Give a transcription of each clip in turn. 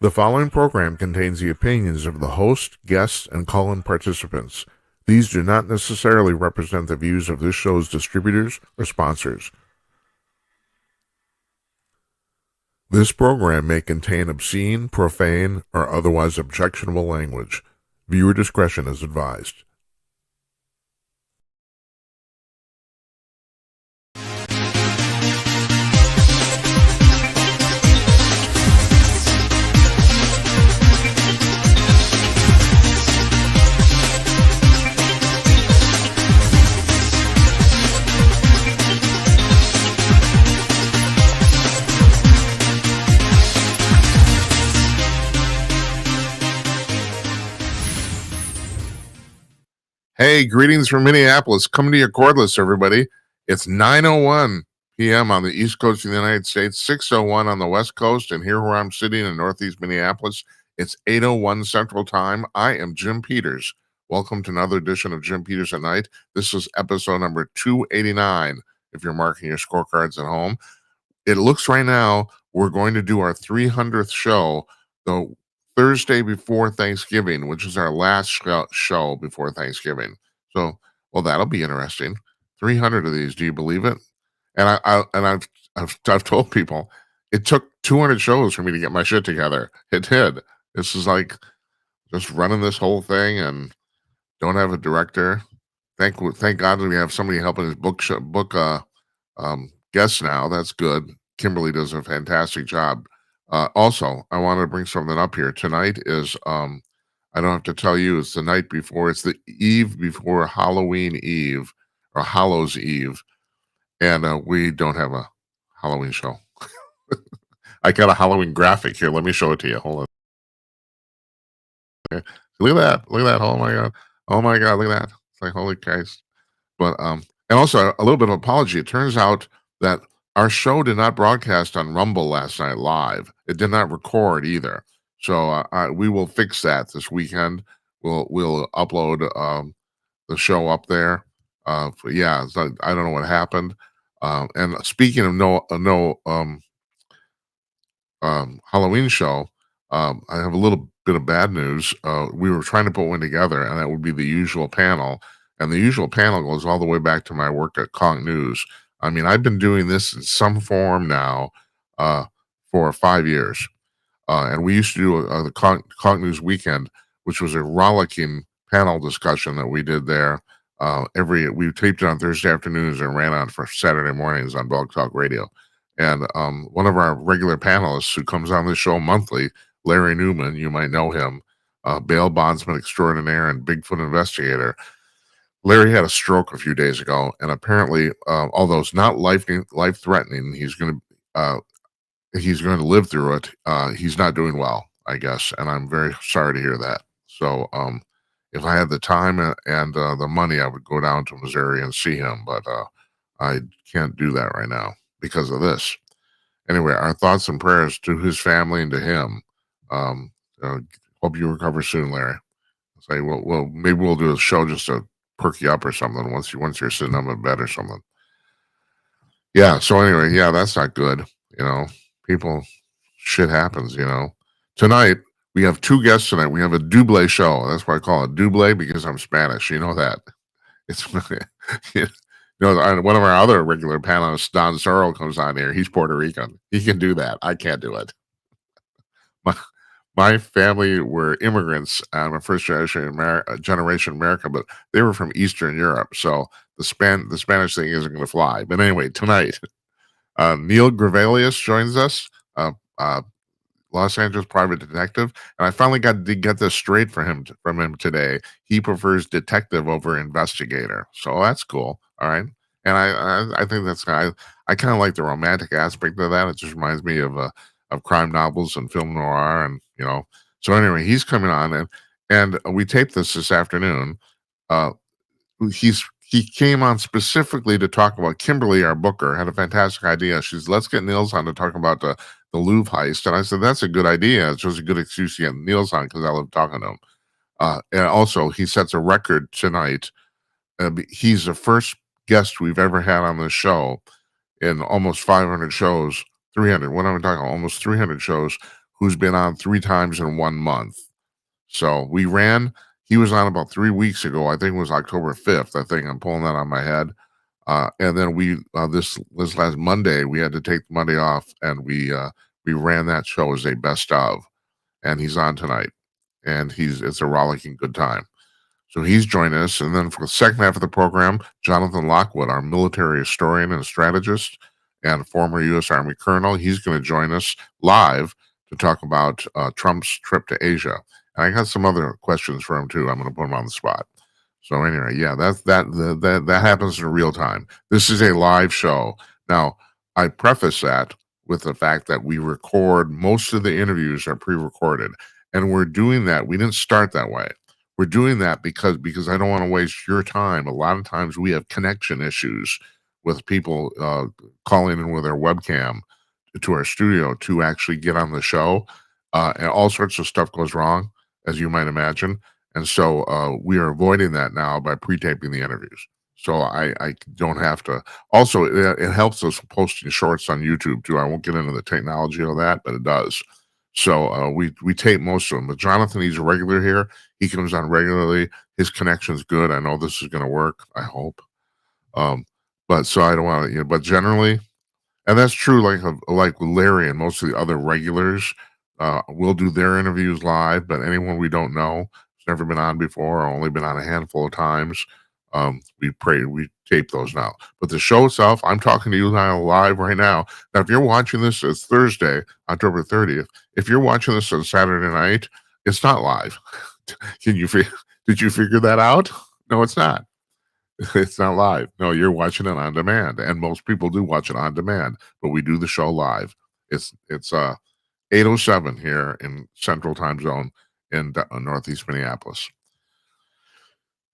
The following program contains the opinions of the host, guests, and call-in participants. These do not necessarily represent the views of this show's distributors or sponsors. This program may contain obscene, profane, or otherwise objectionable language. Viewer discretion is advised. Hey, greetings from Minneapolis. Come to your cordless, everybody. It's 9:01 p.m. on the East Coast of the United States, 6:01 on the West Coast, and here where I'm sitting in Northeast Minneapolis, it's 8:01 Central Time. I am Jim Peters. Welcome to another edition of Jim Peters at Night. This is episode number 289, if you're marking your scorecards at home. It looks right now we're going to do our 300th show, the Thursday before Thanksgiving, which is our last show before Thanksgiving. So, well, that'll be interesting. 300 of these, do you believe it? And I've told people it took 200 shows for me to get my shit together. It did. This is like just running this whole thing and don't have a director. Thank God we have somebody helping us book guests now. That's good. Kimberly does a fantastic job. Also, I wanted to bring something up here. Tonight is, I don't have to tell you, it's the night before. It's the eve before Halloween Eve or Hallows Eve. And we don't have a Halloween show. I got a Halloween graphic here. Let me show it to you. Hold on. Okay. Look at that. Look at that. Oh my God. Oh my God. Look at that. It's like, holy Christ. But, and also a little bit of apology. It turns out that our show did not broadcast on Rumble last night live. It did not record either. So we will fix that this weekend. We'll upload the show up there. Yeah, so I don't know what happened. And speaking of no Halloween show, I have a little bit of bad news. We were trying to put one together, and that would be the usual panel. And the usual panel goes all the way back to my work at Conk News. I mean, I've been doing this in some form now for 5 years. And we used to do the Conk News Weekend, which was a rollicking panel discussion that we did there. We taped it on Thursday afternoons and ran on for Saturday mornings on Blog Talk Radio. And one of our regular panelists who comes on this show monthly, Larry Newman, you might know him, bail bondsman extraordinaire and Bigfoot investigator. Larry had a stroke a few days ago, and apparently, although it's not life-threatening, he's going to live through it. He's not doing well, I guess, and I'm very sorry to hear that. So, if I had the time and the money, I would go down to Missouri and see him, but I can't do that right now because of this. Anyway, our thoughts and prayers to his family and to him. Hope you recover soon, Larry. Say, well, maybe we'll do a show just to perk you up or something once you're sitting on the bed or something. Yeah. So anyway, yeah, that's not good. Shit happens. Tonight we have two guests tonight. We have a double show. That's why I call it double because I'm Spanish. You know that. It's one of our other regular panelists, Don Zorro, comes on here. He's Puerto Rican. He can do that. I can't do it. My family were immigrants. I'm a first generation American, but they were from Eastern Europe. So the Spanish thing isn't going to fly. But anyway, tonight, NILS GREVILLIUS joins us, Los Angeles private detective. And I finally got to get this straight from him today. He prefers detective over investigator. So that's cool. All right. And I think I kind of like the romantic aspect of that. It just reminds me of crime novels and film noir, and so anyway, he's coming on, and we taped this afternoon. He came on specifically to talk about Kimberly, our booker, had a fantastic idea. She's, let's get Nils on to talk about the Louvre heist, and I said that's a good idea. It's just a good excuse to get Nils on because I love talking to him. And also, he sets a record tonight. He's the first guest we've ever had on this show in almost 500 shows. 300. What am I talking about? Almost 300 shows who's been on 3 times in 1 month. So we ran he was on about 3 weeks ago, I think it was October 5th, I think I'm pulling that on my head. And then this last Monday, we had to take Monday off, and we ran that show as a best of, and he's on tonight, and it's a rollicking good time. So he's joining us, and then for the second half of the program, Jonathan Lockwood, our military historian and strategist, and former U.S. Army colonel, he's going to join us live to talk about Trump's trip to Asia. And I got some other questions for him too. I'm going to put him on the spot. So anyway, yeah, that happens in real time. This is a live show. Now, I preface that with the fact that we record most of the interviews are pre-recorded, and we're doing that. We didn't start that way. We're doing that because I don't want to waste your time. A lot of times we have connection issues with people calling in with their webcam to our studio to actually get on the show, and all sorts of stuff goes wrong, as you might imagine. And so we are avoiding that now by pre-taping the interviews. So I don't have to. Also, it helps us posting shorts on YouTube too. I won't get into the technology of that, but it does. So we tape most of them. But Jonathan, he's a regular here. He comes on regularly. His connection's good. I know this is going to work. I hope. But so I don't want to. But generally, and that's true. Like with Larry and most of the other regulars, we'll do their interviews live. But anyone we don't know, never been on before, or only been on a handful of times, we tape those now. But the show itself, I'm talking to you now live right now. Now, if you're watching this, it's Thursday, October 30th. If you're watching this on Saturday night, it's not live. Did you figure that out? No, it's not. It's not live. No, you're watching it on demand, and most people do watch it on demand. But we do the show live. It's 8:07 here in Central Time Zone in Northeast Minneapolis.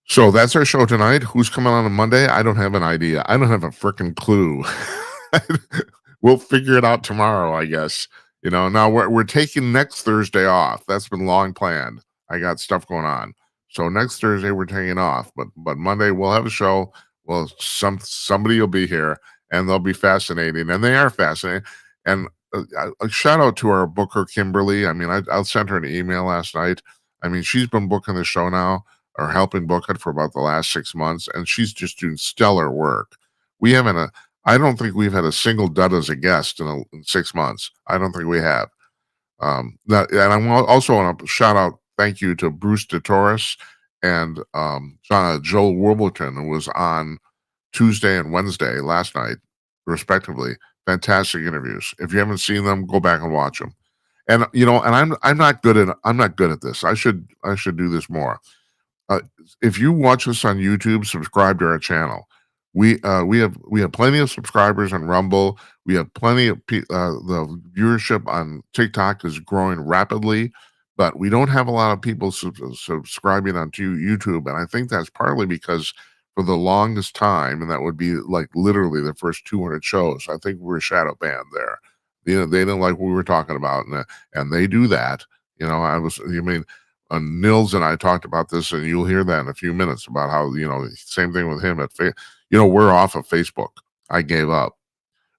So that's our show tonight. Who's coming on Monday? I don't have an idea. I don't have a freaking clue. We'll figure it out tomorrow, I guess. Now we're taking next Thursday off. That's been long planned. I got stuff going on. So next Thursday we're taking off, but Monday we'll have a show. Well, somebody will be here, and they'll be fascinating, and they are fascinating. And a shout out to our booker, Kimberly. I mean, I sent her an email last night. I mean, she's been booking the show now, or helping book it for about the last 6 months, and she's just doing stellar work. I don't think we've had a single dud as a guest in 6 months. I don't think we have. And I also want to shout out, thank you to Bruce DeTorres and Joel Warburton, who was on Tuesday and Wednesday last night, respectively. Fantastic interviews. If you haven't seen them, go back and watch them. And I'm not good at this. I should do this more. If you watch us on YouTube, subscribe to our channel. We have plenty of subscribers on Rumble. We have plenty of the viewership on TikTok is growing rapidly, but we don't have a lot of people subscribing on YouTube, and I think that's partly because for the longest time, and that would be like literally the first 200 shows, I think we were shadow banned there. They didn't like what we were talking about, and they do that. Nils and I talked about this, and you'll hear that in a few minutes about how, same thing with him we're off of Facebook. I gave up.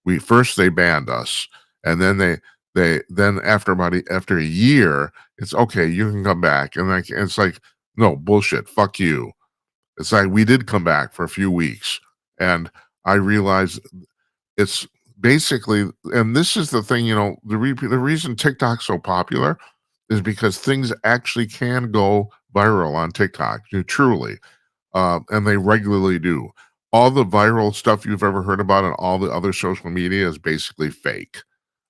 They banned us, and then then after a year, it's okay, you can come back. And it's like, no, bullshit, fuck you. It's like we did come back for a few weeks, and I realized it's basically, and this is the thing, the reason TikTok's so popular is because things actually can go viral on TikTok, truly, and they regularly do. All the viral stuff you've ever heard about and all the other social media is basically fake.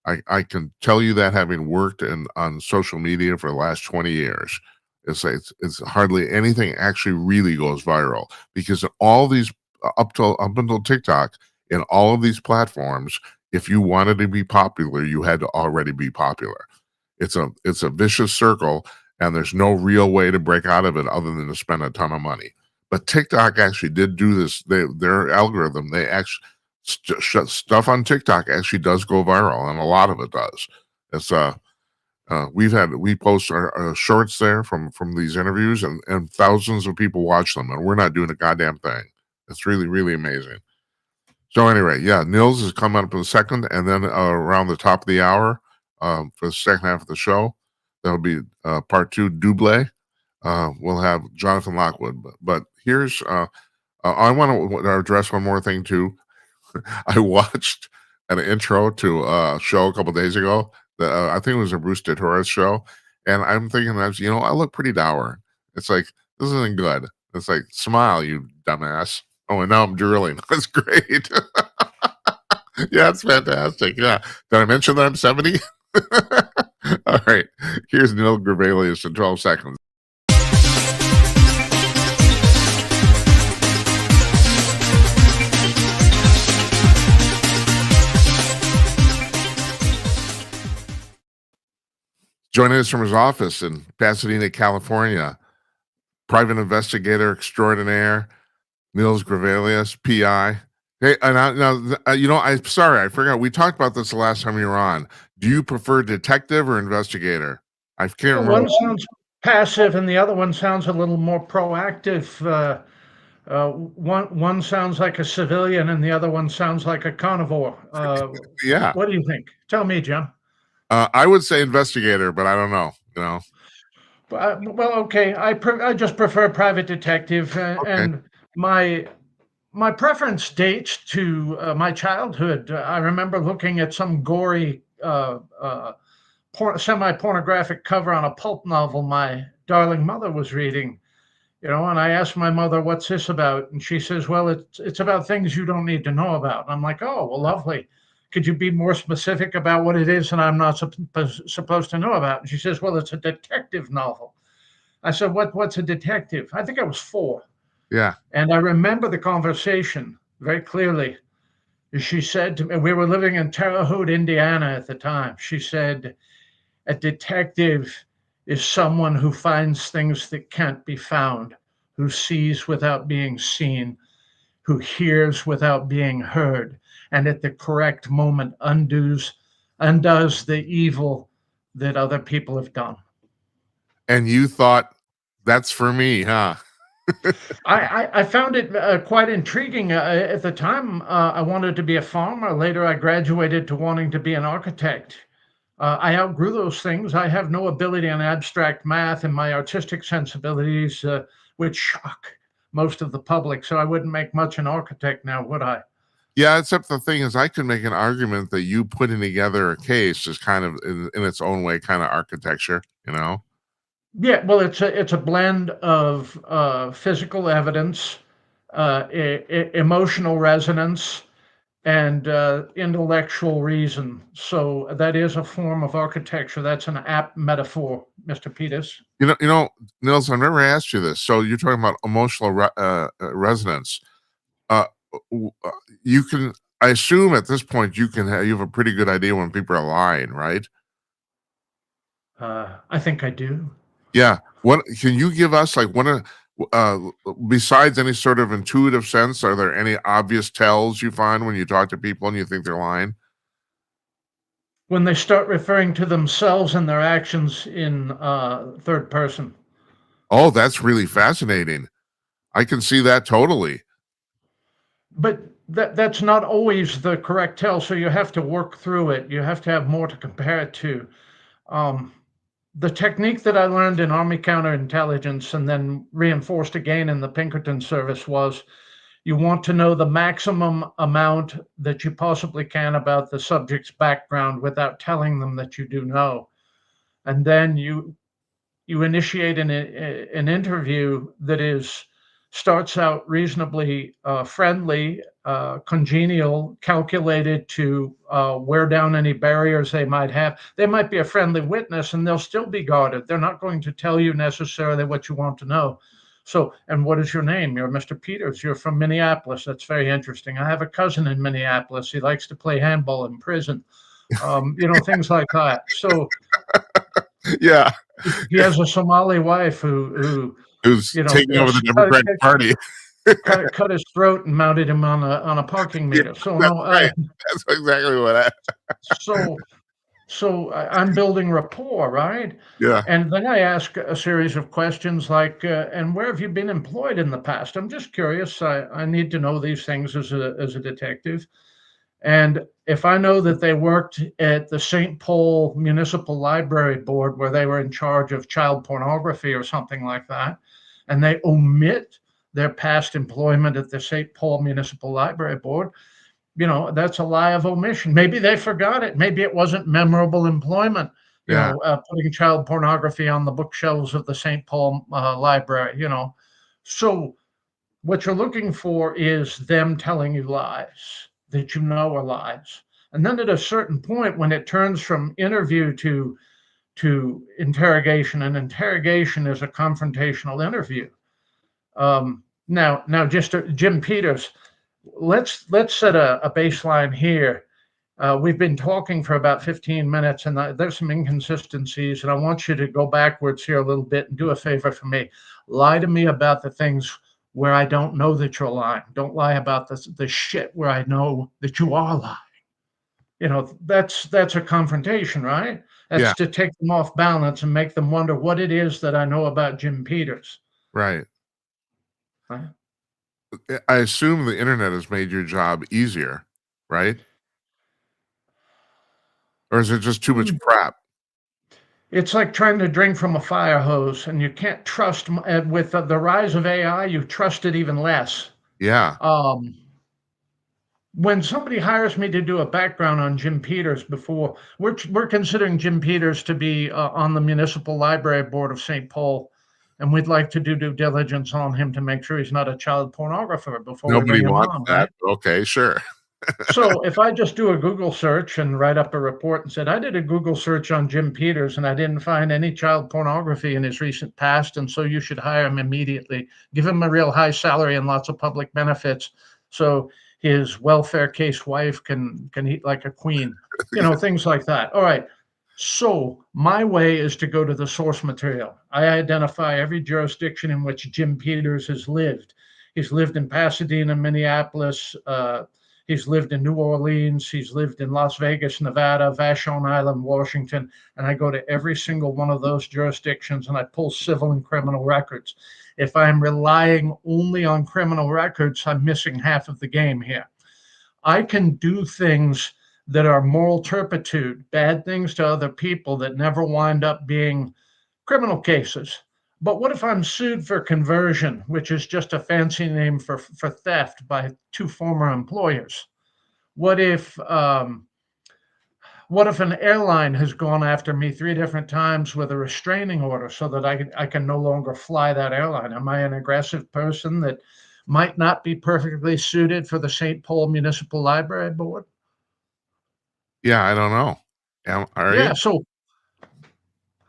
I can tell you that, having worked on social media for the last 20 years. It's hardly anything actually really goes viral, because in all these up until TikTok, in all of these platforms, if you wanted to be popular, you had to already be popular. It's a vicious circle, and there's no real way to break out of it other than to spend a ton of money. But TikTok actually did do this. Their algorithm, they actually stuff on TikTok actually does go viral, and a lot of it does. It's we post our shorts there from these interviews, and thousands of people watch them, and we're not doing a goddamn thing. It's really, really amazing. So anyway, yeah, Nils is coming up in a second, and then around the top of the hour, for the second half of the show. That'll be part two, double. We'll have Jonathan Lockwood. But here's, I want to address one more thing too. I watched an intro to a show a couple days ago that I think it was a Bruce DeTorres show, and I'm thinking that I look pretty dour. It's like this isn't good. It's like smile, you dumbass. Oh, and now I'm drooling. That's great. Yeah, it's fantastic. Yeah, did I mention that I'm 70? All right, here's NILS GREVILLIUS in 12 seconds. Joining us from his office in Pasadena, California, private investigator extraordinaire, NILS GREVILLIUS, PI. Hey, and I'm sorry, I forgot. We talked about this the last time you were on. Do you prefer detective or investigator? I can't remember. One sounds passive, and the other one sounds a little more proactive. One sounds like a civilian, and the other one sounds like a carnivore. Yeah. What do you think? Tell me, Jim. I would say investigator, but I don't know. Well, okay. I just prefer private detective, and my preference dates to my childhood. I remember looking at some gory, semi-pornographic cover on a pulp novel my darling mother was reading. And I asked my mother, "What's this about?" And she says, "Well, it's about things you don't need to know about." And I'm like, "Oh, well, lovely. Could you be more specific about what it is that I'm not supposed to know about?" And she says, "Well, it's a detective novel." I said, "What's a detective?" I think I was 4. Yeah. And I remember the conversation very clearly. She said to me, we were living in Terre Haute, Indiana at the time. She said, "A detective is someone who finds things that can't be found, who sees without being seen, who hears without being heard, and at the correct moment undoes the evil that other people have done." And you thought that's for me, huh? I found it quite intriguing. At the time, I wanted to be a farmer. Later, I graduated to wanting to be an architect. I outgrew those things. I have no ability in abstract math, and my artistic sensibilities would shock most of the public. So I wouldn't make much an architect now, would I? Yeah, except the thing is, I could make an argument that you putting together a case is kind of, in its own way, kind of architecture, Yeah, well, it's a blend of physical evidence, emotional resonance, and intellectual reason. So that is a form of architecture. That's an apt metaphor, Mr. Peters. Nils, I've never asked you this. So you're talking about emotional resonance. Uh, you can, I assume at this point, you have a pretty good idea when people are lying, right? I think I do. Yeah. What can you give us, like, besides any sort of intuitive sense, are there any obvious tells you find when you talk to people and you think they're lying? When they start referring to themselves and their actions in third person. Oh, that's really fascinating. I can see that totally. But that's not always the correct tell, so you have to work through it. You have to have more to compare it to. The technique that I learned in Army counterintelligence and then reinforced again in the Pinkerton service was you want to know the maximum amount that you possibly can about the subject's background without telling them that you do know. And then you initiate an interview that starts out reasonably friendly, congenial, calculated to wear down any barriers they might have. They might be a friendly witness and they'll still be guarded. They're not going to tell you necessarily what you want to know. So, and what is your name? You're Mr. Peters. You're from Minneapolis. That's very interesting. I have a cousin in Minneapolis. He likes to play handball in prison. Things like that. So, yeah, he has a Somali wife who's taking over the Democratic Party. cut his throat and mounted him on a parking meter. So right. That's exactly what So I'm building rapport, right? Yeah. And then I ask a series of questions like, and where have you been employed in the past? I'm just curious. I need to know these things as a detective. And if I know that they worked at the St. Paul Municipal Library Board where they were in charge of child pornography or something like that, and they omit their past employment at the St. Paul Municipal Library Board, that's a lie of omission. Maybe they forgot it. Maybe it wasn't memorable employment, Yeah. putting child pornography on the bookshelves of the St. Paul Library. So what you're looking for is them telling you lies that are lies. And then at a certain point, when it turns from interview to interrogation, and interrogation is a confrontational interview. Now, just Jim Peters, let's set a baseline here. We've been talking for about 15 minutes, and there's some inconsistencies, and I want you to go backwards here a little bit and do a favor for me. Lie to me about the things where I don't know that you're lying. Don't lie about the shit where I know that you are lying. That's a confrontation, right? Yeah. That's to take them off balance and make them wonder what it is that I know about Jim Peters. Right. Right? I assume the internet has made your job easier, right? Or is it just too much crap? It's like trying to drink from a fire hose, and you can't trust. With the rise of AI, you trust it even less. Yeah. When somebody hires me to do a background on Jim Peters, before we're considering Jim Peters to be on the Municipal Library Board of St. Paul, and we'd like to do due diligence on him to make sure he's not a child pornographer before we Nobody bring him wants on, that. right? Okay, sure. So if I just do a Google search and write up a report and said, I did a Google search on Jim Peters and I didn't find any child pornography in his recent past, and so you should hire him immediately. Give him a real high salary and lots of public benefits so his welfare case wife can eat like a queen, things like that. All right. So my way is to go to the source material. I identify every jurisdiction in which Jim Peters has lived. He's lived in Pasadena, Minneapolis, he's lived in New Orleans. He's lived in Las Vegas, Nevada, Vashon Island, Washington. And I go to every single one of those jurisdictions and I pull civil and criminal records. If I'm relying only on criminal records, I'm missing half of the game here. I can do things that are moral turpitude, bad things to other people that never wind up being criminal cases. But what if I'm sued for conversion, which is just a fancy name for theft by two former employers? What if an airline has gone after me 3 different times with a restraining order so that I can no longer fly that airline? Am I an aggressive person that might not be perfectly suited for the St. Paul Municipal Library Board? Yeah, I don't know. Are you? Yeah, so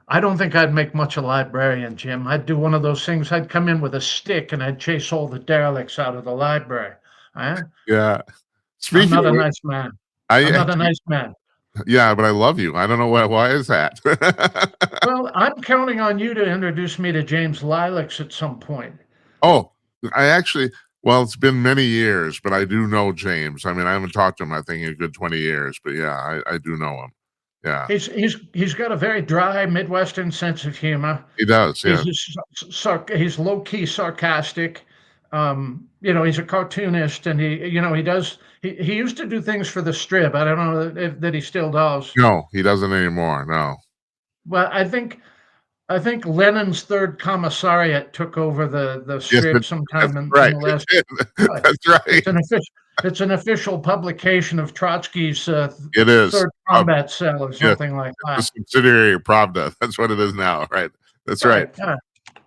I don't think I'd make much a librarian, Jim. I'd do one of those things. I'd come in with a stick and I'd chase all the derelicts out of the library. Huh? Yeah. I'm Speaking not of a which, nice man. I I'm not a actually, nice man. yeah, but I love you. I don't know why is that? Well, I'm counting on you to introduce me to James Lilacs at some point. Oh, well, it's been many years, but I do know James. I mean, I haven't talked to him, I think, in a good 20 years, but yeah, I do know him. Yeah, He's got a very dry Midwestern sense of humor. he does. Yeah. He's low key sarcastic. He's a cartoonist, and he used to do things for the Strip. I don't know that he still does. No, he doesn't anymore. No. Well, I think Lennon's Third Commissariat took over the Yes, Strip sometime in right. the last. Right. That's right. It's an official publication of Trotsky's It is. Third Combat Cell or something like The that. subsidiary of Pravda. That's what it is now, right? That's right. Yeah.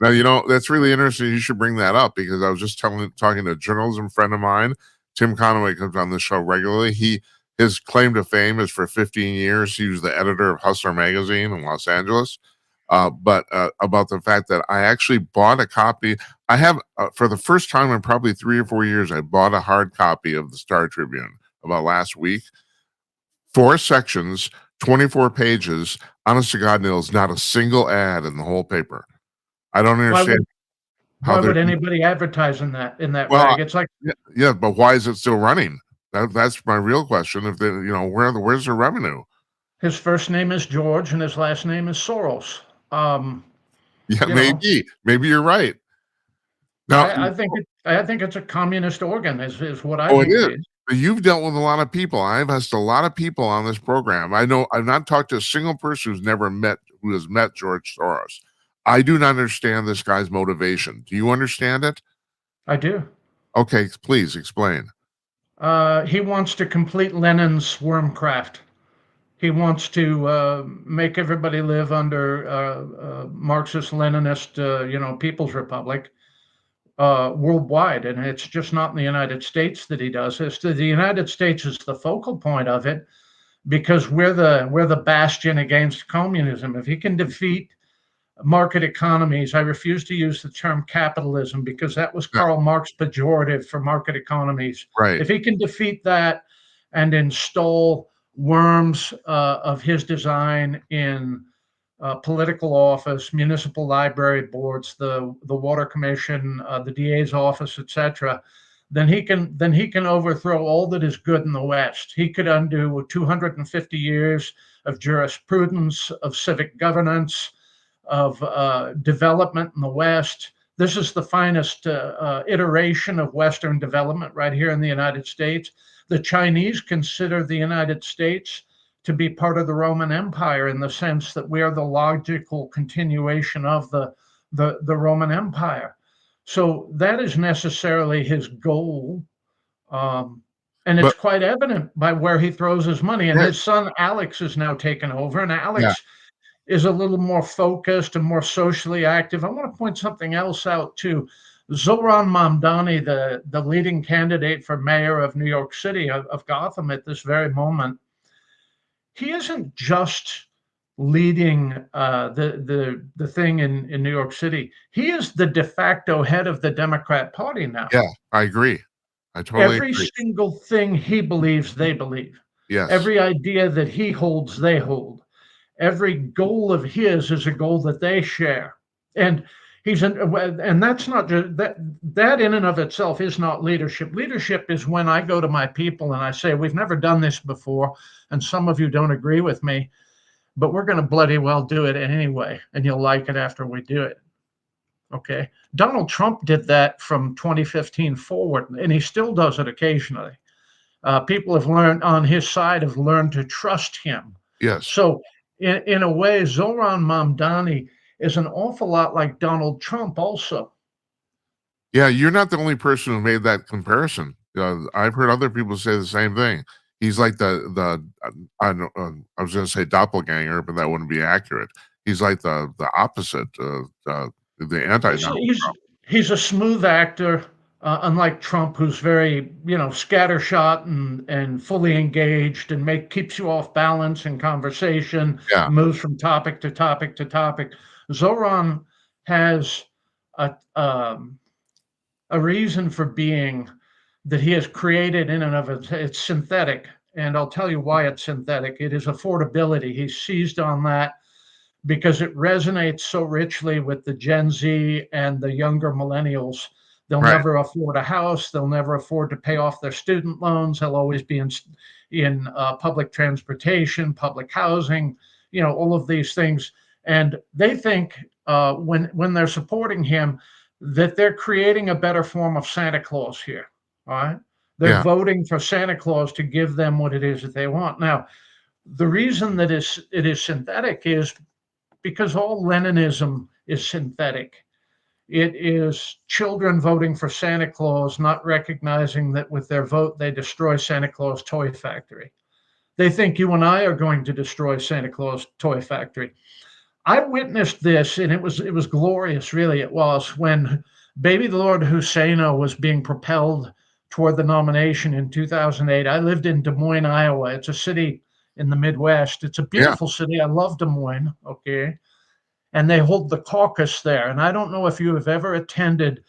Now, that's really interesting. You should bring that up because I was just talking to a journalism friend of mine. Tim Conaway comes on the show regularly. His claim to fame is for 15 years. He was the editor of Hustler magazine in Los Angeles. But about the fact that I actually bought a copy. I have, for the first time in probably 3 or 4 years, I bought a hard copy of the Star Tribune about last week. 4 sections, 24 pages. Honest to God, Nils, not a single ad in the whole paper. I don't understand. Why would anybody advertise in that rag? It's like, yeah, but why is it still running? That's my real question. If where's the revenue? His first name is George and his last name is Soros. Yeah, maybe you're right. Now, I think it's a communist organ, is what I oh, think it is. it is. You've dealt with a lot of people. I've asked a lot of people on this program. I know I've not talked to a single person who has met George Soros. I do not understand this guy's motivation. Do you understand it? I do. Okay, please explain. He wants to complete Lenin's wormcraft. He wants to make everybody live under Marxist Leninist, People's Republic worldwide, and it's just not in the United States that he does this. The United States is the focal point of it because we're the bastion against communism. If he can defeat market economies, I refuse to use the term capitalism because that was Yeah, Karl Marx pejorative for market economies. right, If he can defeat that and install worms of his design in political office, municipal library boards, the water commission, the DA's office, etc., then he can overthrow all that is good in the West. He could undo 250 years of jurisprudence, of civic governance, of development in the West. This is the finest iteration of Western development right here in the United States. The Chinese consider the United States to be part of the Roman Empire in the sense that we are the logical continuation of the Roman Empire. So that is necessarily his goal. And it's but quite evident by where he throws his money. And yeah, his son Alex is now taken over, and yeah, Alex is a little more focused and more socially active. I want to point something else out too. Zoran Mamdani, the leading candidate for mayor of New York City, of Gotham at this very moment, he isn't just leading the thing in New York City. He is the de facto head of the Democrat Party now. yeah, I agree. I totally Every agree. single thing he believes, they believe. Yes. Every idea that he holds, they hold. Every goal of his is a goal that they share. And and that's not just that in and of itself is not leadership. Leadership is when I go to my people and I say, we've never done this before, and some of you don't agree with me, but we're going to bloody well do it anyway, and you'll like it after we do it. Okay. Donald Trump did that from 2015 forward, and he still does it occasionally. People have learned on his side have learned to trust him. Yes. So, in a way, Zoran Mamdani is an awful lot like Donald Trump, also. Yeah, you're not the only person who made that comparison. I've heard other people say the same thing. He's like I don't I was gonna say doppelganger, but that wouldn't be accurate. He's like the opposite, the He's anti-Donald he's, Trump. he's a smooth actor, unlike Trump, who's very scattershot and fully engaged and keeps you off balance in conversation, Yeah, moves from topic to topic to topic. Zoran has a a reason for being that he has created in and of it. It's synthetic. And I'll tell you why it's synthetic. It is affordability. He seized on that because it resonates so richly with the Gen Z and the younger millennials. They'll right. never afford a house. They'll never afford to pay off their student loans. They'll always be in public transportation, public housing, all of these things. And they think when they're supporting him that they're creating a better form of Santa Claus here. All right. They're Yeah, voting for Santa Claus to give them what it is that they want. Now, the reason that it is synthetic is because all Leninism is synthetic. It is children voting for Santa Claus, not recognizing that with their vote, they destroy Santa Claus Toy Factory. They think you and I are going to destroy Santa Claus Toy Factory. I witnessed this, and it was glorious, really. It was when Baby Lord Husseino was being propelled toward the nomination in 2008. I lived in Des Moines, Iowa. It's a city in the Midwest. It's a yeah. beautiful city. I love Des Moines. Okay. And they hold the caucus there. And I don't know if you have ever attended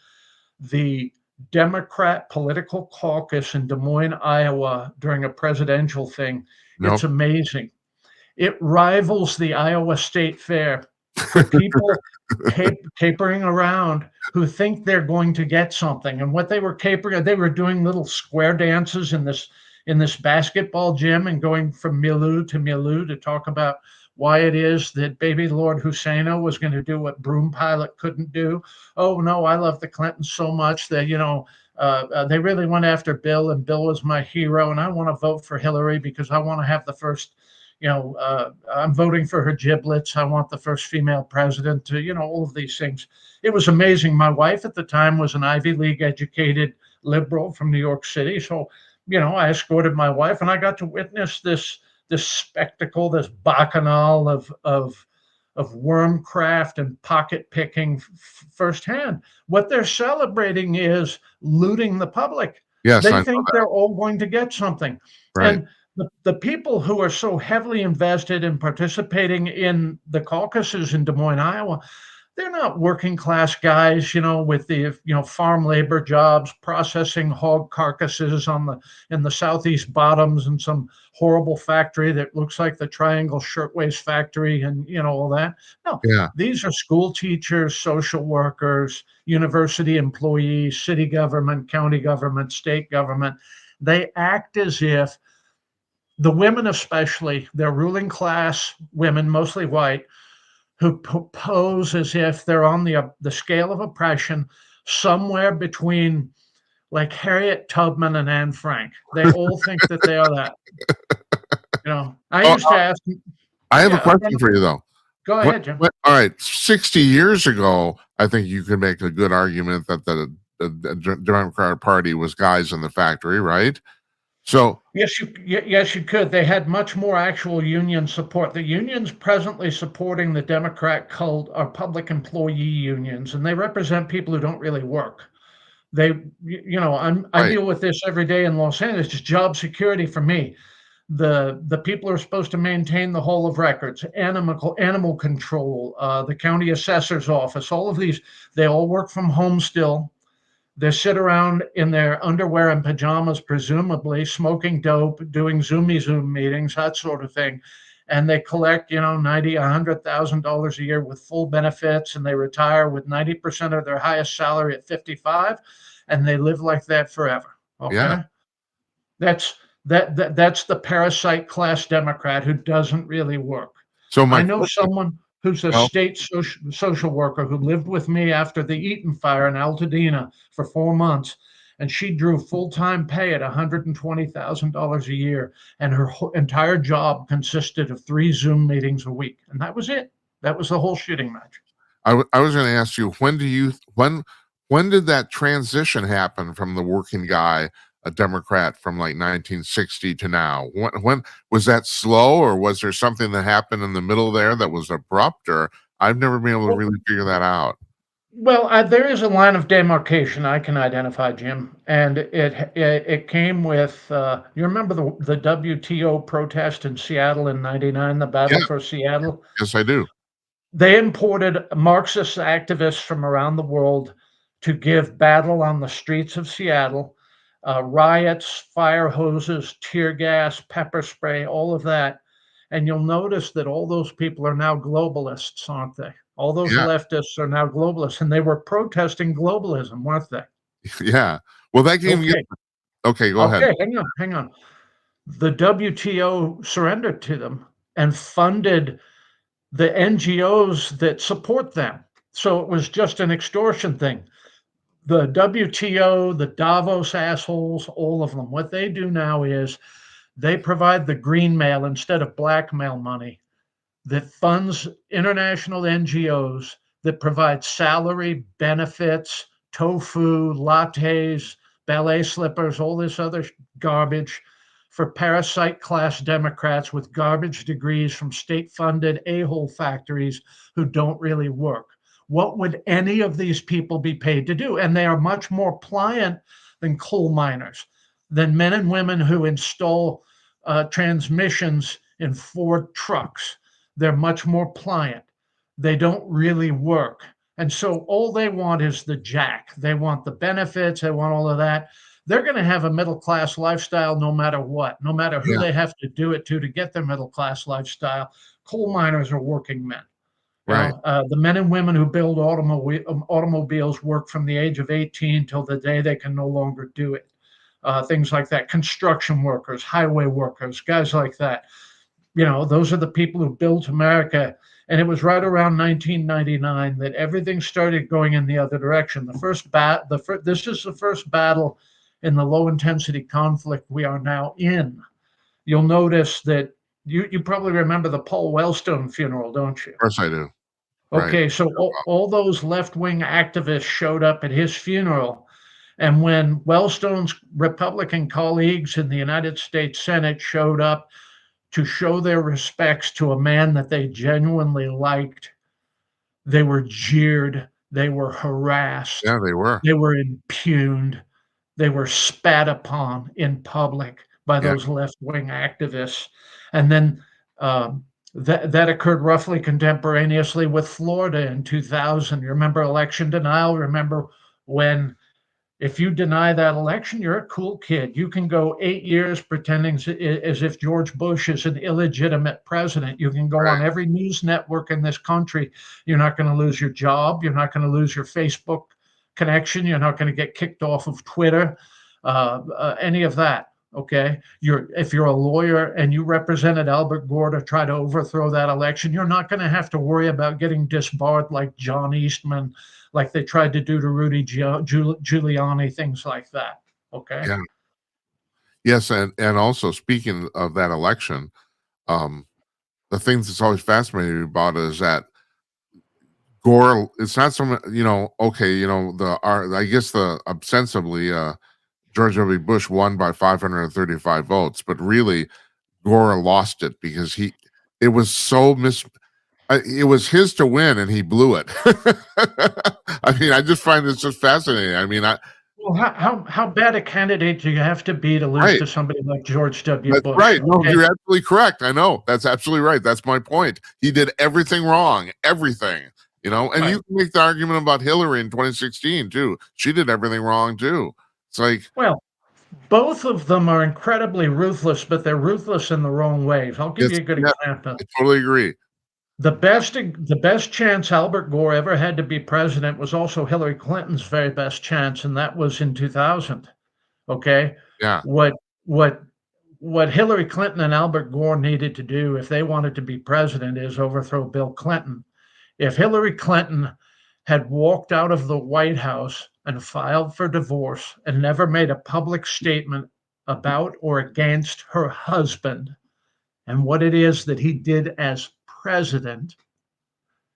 the Democrat political caucus in Des Moines, Iowa during a presidential thing. It's Nope. amazing. It rivals the Iowa State Fair for people capering around who think they're going to get something. And what they were capering, they were doing little square dances in this basketball gym and going from milieu to talk about why it is that Baby Lord Husseino was going to do what Broom Pilot couldn't do. Oh no, I love the Clintons so much that They really went after Bill, and Bill was my hero. And I want to vote for Hillary because I want to have the first, I'm voting for her giblets. I want the first female president to, all of these things. It was amazing. My wife at the time was an Ivy League educated liberal from New York City. So, I escorted my wife, and I got to witness this spectacle, this bacchanal of wormcraft and pocket picking firsthand. What they're celebrating is looting the public. Yes, I They know think that. they're all going to get something. Right. And the people who are so heavily invested in participating in the caucuses in Des Moines, Iowa, they're not working class guys, with the farm labor jobs, processing hog carcasses in the southeast bottoms and some horrible factory that looks like the Triangle Shirtwaist Factory and all that. No, Yeah. these are school teachers, social workers, university employees, city government, county government, state government. They act as if the women, especially, they're ruling class women, mostly white, who pose as if they're on the scale of oppression somewhere between like Harriet Tubman and Anne Frank. They all think that they are that. I Oh, used to ask. I have a Yeah, question for you though. go ahead, Jim. All right, 60 years ago, I think you could make a good argument that the Democratic Party was guys in the factory, right? So Yes, you could. They had much more actual union support. The unions presently supporting the Democrat cult are public employee unions, and they represent people who don't really work. I right, deal with this every day in Los Angeles. It's just job security for me. The people are supposed to maintain the whole of records, animal control, the county assessor's office, all of these. They all work from home still. They sit around in their underwear and pajamas, presumably smoking dope, doing Zoom meetings, that sort of thing. And they collect, $90,000, $100,000 a year with full benefits, and they retire with 90% of their highest salary at 55, and they live like that forever. yeah. Okay, that's the parasite class Democrat who doesn't really work. So my I know question, someone who's a well, state social worker who lived with me after the Eaton fire in Altadena for 4 months, and she drew full-time pay at $120,000 a year, and her entire job consisted of 3 Zoom meetings a week, and that was it. That was the whole shooting match. I was going to ask you when did that transition happen from the working guy, a Democrat, from like 1960 to now? When was that slow, or was there something that happened in the middle there that was abrupt? Or I've never been able to really figure that out. Well, there is a line of demarcation I can identify, Jim, and it came with you remember the WTO protest in Seattle in '99, the Yeah, battle for Seattle. yes, I do. They imported Marxist activists from around the world to give battle on the streets of Seattle, riots, fire hoses, tear gas, pepper spray, all of that. And you'll notice that all those people are now globalists, aren't they? All those Yeah, leftists are now globalists, and they were protesting globalism, weren't they? yeah. Well, that gave me. Okay, Okay, go ahead. okay, hang on. The WTO surrendered to them and funded the NGOs that support them. So it was just an extortion thing. The WTO, the Davos assholes, all of them, what they do now is they provide the green mail instead of blackmail money that funds international NGOs that provide salary, benefits, tofu, lattes, ballet slippers, all this other garbage for parasite class Democrats with garbage degrees from state funded a hole factories who don't really work. What would any of these people be paid to do? And they are much more pliant than coal miners, than men and women who install transmissions in Ford trucks. They're much more pliant. They don't really work. And so all they want is the jack. They want the benefits. They want all of that. They're going to have a middle class lifestyle no matter what, no matter who Yeah, they have to do it to get their middle class lifestyle. Coal miners are working men. right. The men and women who build automobiles work from the age of 18 till the day they can no longer do it. Things like that. Construction workers, highway workers, guys like that. Those are the people who built America And it was right around 1999 that everything started going in the other direction. This is the first battle in the low intensity conflict we are now in. You'll notice that you probably remember the Paul Wellstone funeral, don't you? Of course I do. Right. Okay, so all those left wing activists showed up at his funeral. And when Wellstone's Republican colleagues in the United States Senate showed up to show their respects to a man that they genuinely liked, they were jeered, they were harassed, Yeah, they were. they were impugned, they were spat upon in public by Yeah. those left-wing activists. And then that occurred roughly contemporaneously with Florida in 2000. You remember election denial? Remember when if you deny that election, you're a cool kid. You can go 8 years pretending as if George Bush is an illegitimate president. You can go on Right. every news network in this country. You're not going to lose your job. You're not going to lose your Facebook connection. You're not going to get kicked off of Twitter, any of that. Okay. If you're a lawyer and you represented Albert Gore to try to overthrow that election, you're not going to have to worry about getting disbarred like John Eastman, like they tried to do to Rudy Giuliani, things like that. Okay. Yeah. Yes, and also speaking of that election, um, the things that's always fascinating me about it is that Gore, it's not so much, okay, I guess the ostensibly George W. Bush won by 535 votes, but really Gore lost it because it was so it was his to win and he blew it. I mean, I just find this just fascinating. I mean, Well, how bad a candidate do you have to be to lose right. to somebody like George W. That's Bush? right. No, Okay? you're absolutely correct. I know. That's absolutely right. That's my point. He did everything wrong. Everything. And Right. you can make the argument about Hillary in 2016 too. She did everything wrong too. It's like, Well, both of them are incredibly ruthless, but they're ruthless in the wrong ways. I'll give you a good yeah, example. I totally agree. The best chance Albert Gore ever had to be president was also Hillary Clinton's very best chance, and that was in 2000. Okay, Yeah. what what what Hillary Clinton and Albert Gore needed to do if they wanted to be president is overthrow Bill Clinton. If Hillary Clinton had walked out of the White House and filed for divorce and never made a public statement about or against her husband and what it is that he did as president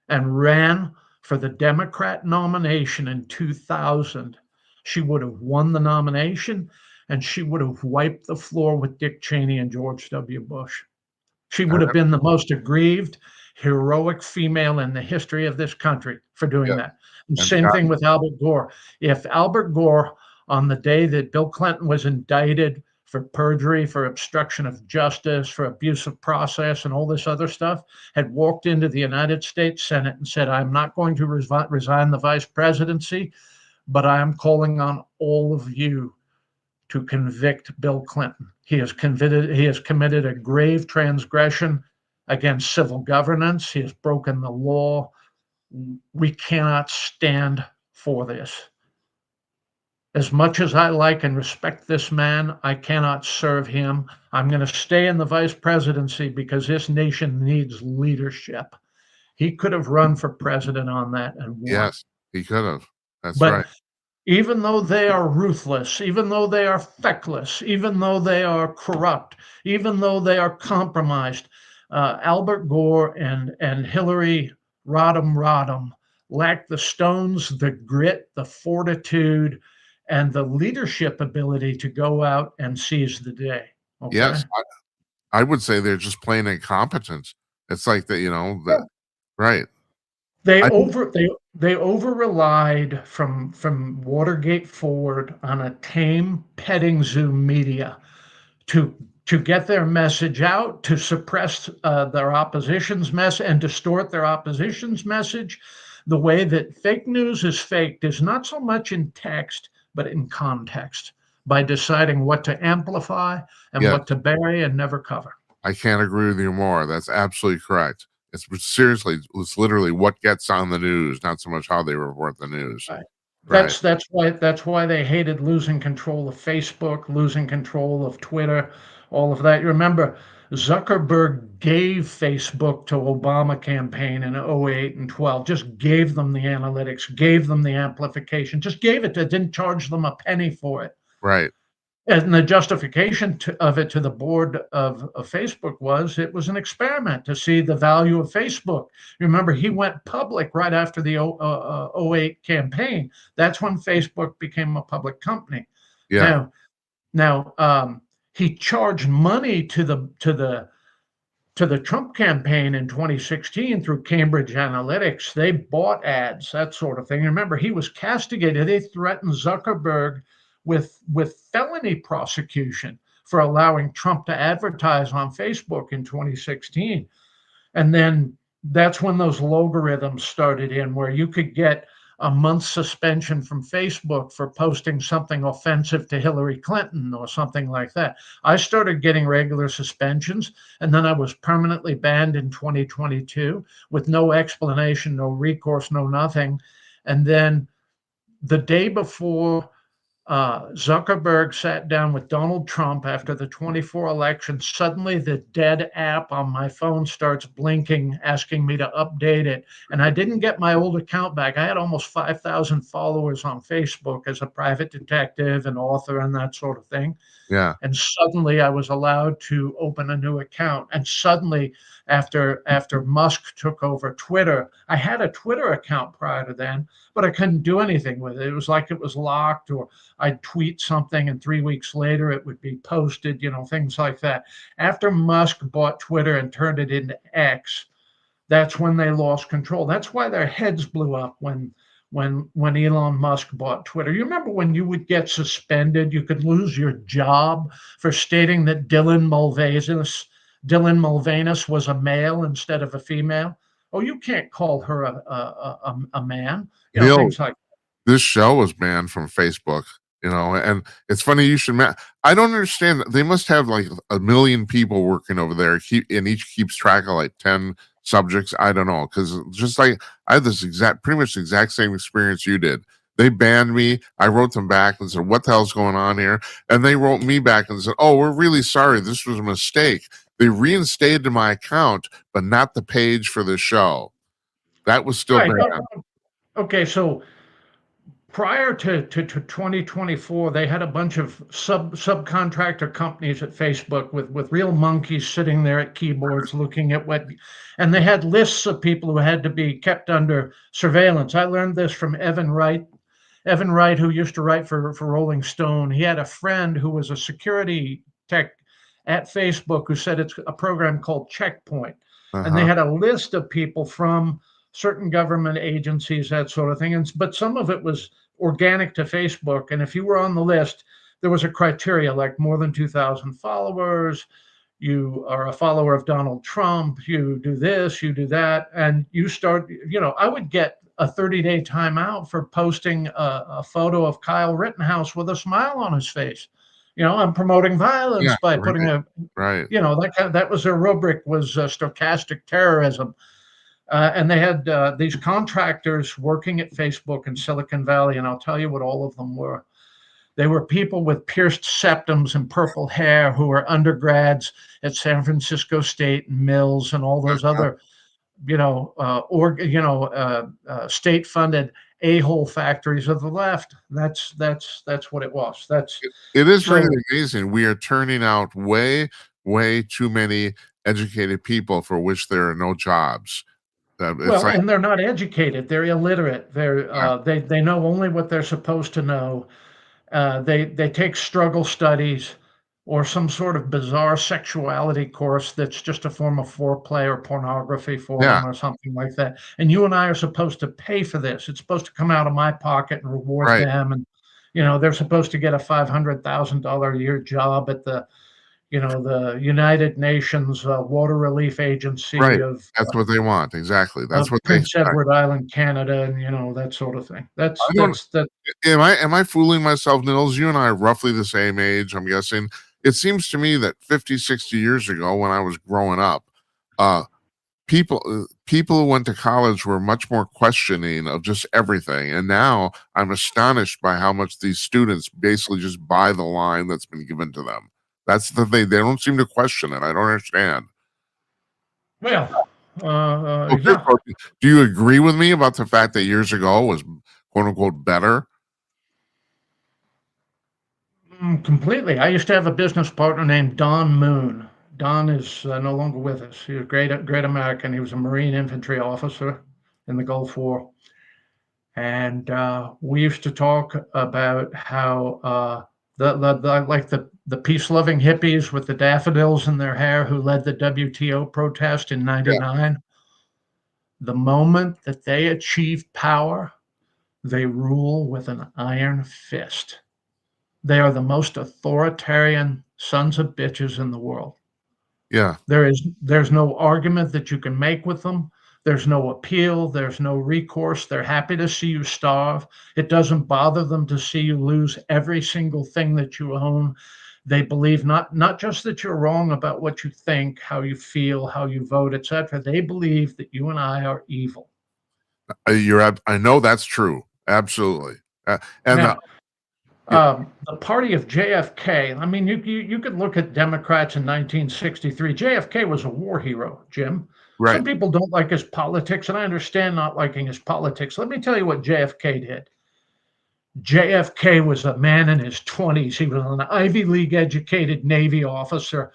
and ran for the Democrat nomination in 2000, she would have won the nomination and she would have wiped the floor with Dick Cheney and George W. Bush. She would have been the most aggrieved, heroic female in the history of this country for doing Yeah. that. And And same thing with Albert Gore. If Albert Gore, on the day that Bill Clinton was indicted for perjury, for obstruction of justice, for abuse of process, and all this other stuff, had walked into the United States Senate and said, I'm not going to resign the vice presidency, but I am calling on all of you to convict Bill Clinton. He has committed a grave transgression against civil governance. He has broken the law. We cannot stand for this. As much as I like and respect this man, I cannot serve him. I'm going to stay in the vice presidency because this nation needs leadership. He could have run for president on that and won. yes, he could have. That's But right. even though they are ruthless, even though they are feckless, even though they are corrupt, even though they are compromised, Albert Gore and Hillary Rodham lack the stones, the grit, the fortitude, and the leadership ability to go out and seize the day. Okay. Yes, I would say they're just plain incompetent. It's like that, that right. They I think over relied from Watergate forward on a tame petting zoo media to get their message out, to suppress their opposition's message and distort their opposition's message. The way that fake news is faked is not so much in text, but in context, by deciding what to amplify and yes, what to bury and never cover. I can't agree with you more. That's absolutely correct. Seriously, it's literally what gets on the news, not so much how they report the news. Right. Right. That's why they hated losing control of Facebook, losing control of Twitter, all of that. You remember Zuckerberg gave Facebook to Obama campaign in '08 and 12, just gave them the analytics, gave them the amplification, just gave it, didn't charge them a penny for it. Right. And the justification of it to the board of Facebook was it was an experiment to see the value of Facebook. Remember, he went public right after the '08 campaign. That's when Facebook became a public company. Yeah. Now, now, he charged money to the Trump campaign in 2016 through Cambridge Analytics. They bought ads, that sort of thing. Remember, he was castigated. They threatened Zuckerberg with felony prosecution for allowing Trump to advertise on Facebook in 2016. And then that's when those logarithms started in, where you could get a month's suspension from Facebook for posting something offensive to Hillary Clinton or something like that. I started getting regular suspensions, and then I was permanently banned in 2022 with no explanation, no recourse, no nothing. And then the day before Zuckerberg sat down with Donald Trump after the 24 election, suddenly the dead app on my phone starts blinking, asking me to update it. And I didn't get my old account back. I had almost 5,000 followers on Facebook as a private detective and author and that sort of thing. Yeah. And suddenly I was allowed to open a new account. And suddenly, after Musk took over Twitter, I had a Twitter account prior to then, but I couldn't do anything with it. It was like it was locked, or I'd tweet something and 3 weeks later it would be posted, things like that. After Musk bought Twitter and turned it into X, that's when they lost control. That's why their heads blew up when Elon Musk bought Twitter. You remember when you would get suspended, you could lose your job for stating that Dylan Mulvaney was a male instead of a female. Oh, you can't call her a man. Neil, Things like this show was banned from Facebook, and it's funny you should I don't understand. They must have like a million people working over there, and each keeps track of like 10 subjects. I don't know, because just like I had this pretty much the exact same experience you did. They banned me. I wrote them back and said, "What the hell's going on here?" And they wrote me back and said, "Oh, we're really sorry. This was a mistake." They reinstated my account, but not the page for the show. That was still right. banned. Okay, so prior to 2024, they had a bunch of subcontractor companies at Facebook with real monkeys sitting there at keyboards looking at and they had lists of people who had to be kept under surveillance. I learned this from Evan Wright. Evan Wright, who used to write for Rolling Stone, he had a friend who was a security tech at Facebook who said it's a program called Checkpoint. And they Uh-huh. had a list of people from certain government agencies, that sort of thing. But some of it was organic to Facebook. And if you were on the list, there was a criteria like more than 2,000 followers, you are a follower of Donald Trump, you do this, you do that. And you start, I would get a 30-day timeout for posting a photo of Kyle Rittenhouse with a smile on his face. I'm promoting Yeah, violence by putting right, right. that was their rubric, was stochastic terrorism. And they had these contractors working at Facebook in Silicon Valley, and I'll tell you what all of them were. They were people with pierced septums and purple hair who were undergrads at San Francisco State and Mills and all those other, state-funded a-hole factories of the left. That's what it was. It is So really amazing. We are turning out way, way too many educated people for which there are no jobs. It's well, like, and they're not educated. They're illiterate. yeah, They know only what they're supposed to know. They take struggle studies or some sort of bizarre sexuality course that's just a form of foreplay or pornography for yeah, them or something like that. And you and I are supposed to pay for this. It's supposed to come out of my pocket and reward right, them. And they're supposed to get a $500,000 a year job at the United Nations Water Relief Agency right. of That's what they want. Exactly. That's what they Prince expect. Edward Island, Canada, and that sort of thing. I don't am I fooling myself, Nils? You and I are roughly the same age, I'm guessing. It seems to me that 50, 60 years ago when I was growing up, uh, people who went to college were much more questioning of just everything. And now I'm astonished by how much these students basically just buy the line that's been given to them. That's the thing. They don't seem to question it. I don't understand. Well, Okay, yeah, so do you agree with me about the fact that years ago was quote unquote better? completely. I used to have a business partner named Don Moon. Don is no longer with us. He was a great American. He was a Marine infantry officer in the Gulf War. And we used to talk about how the peace loving hippies with the daffodils in their hair who led the WTO protest in Yeah, '99, the moment that they achieve power, they rule with an iron fist. They are the most authoritarian sons of bitches in the world. yeah. There's no argument that you can make with them. There's no appeal. There's no recourse. They're happy to see you starve. It doesn't bother them to see you lose every single thing that you own. They believe not just that you're wrong about what you think, how you feel, how you vote, etc. They believe that you and I are evil. I know that's true. Absolutely. And Now, yeah, the party of JFK. I mean, you could look at Democrats in 1963. JFK was a war hero, Jim. right. Some people don't like his politics, and I understand not liking his politics. Let me tell you what JFK did. JFK was a man in his 20s. He was an Ivy League educated Navy officer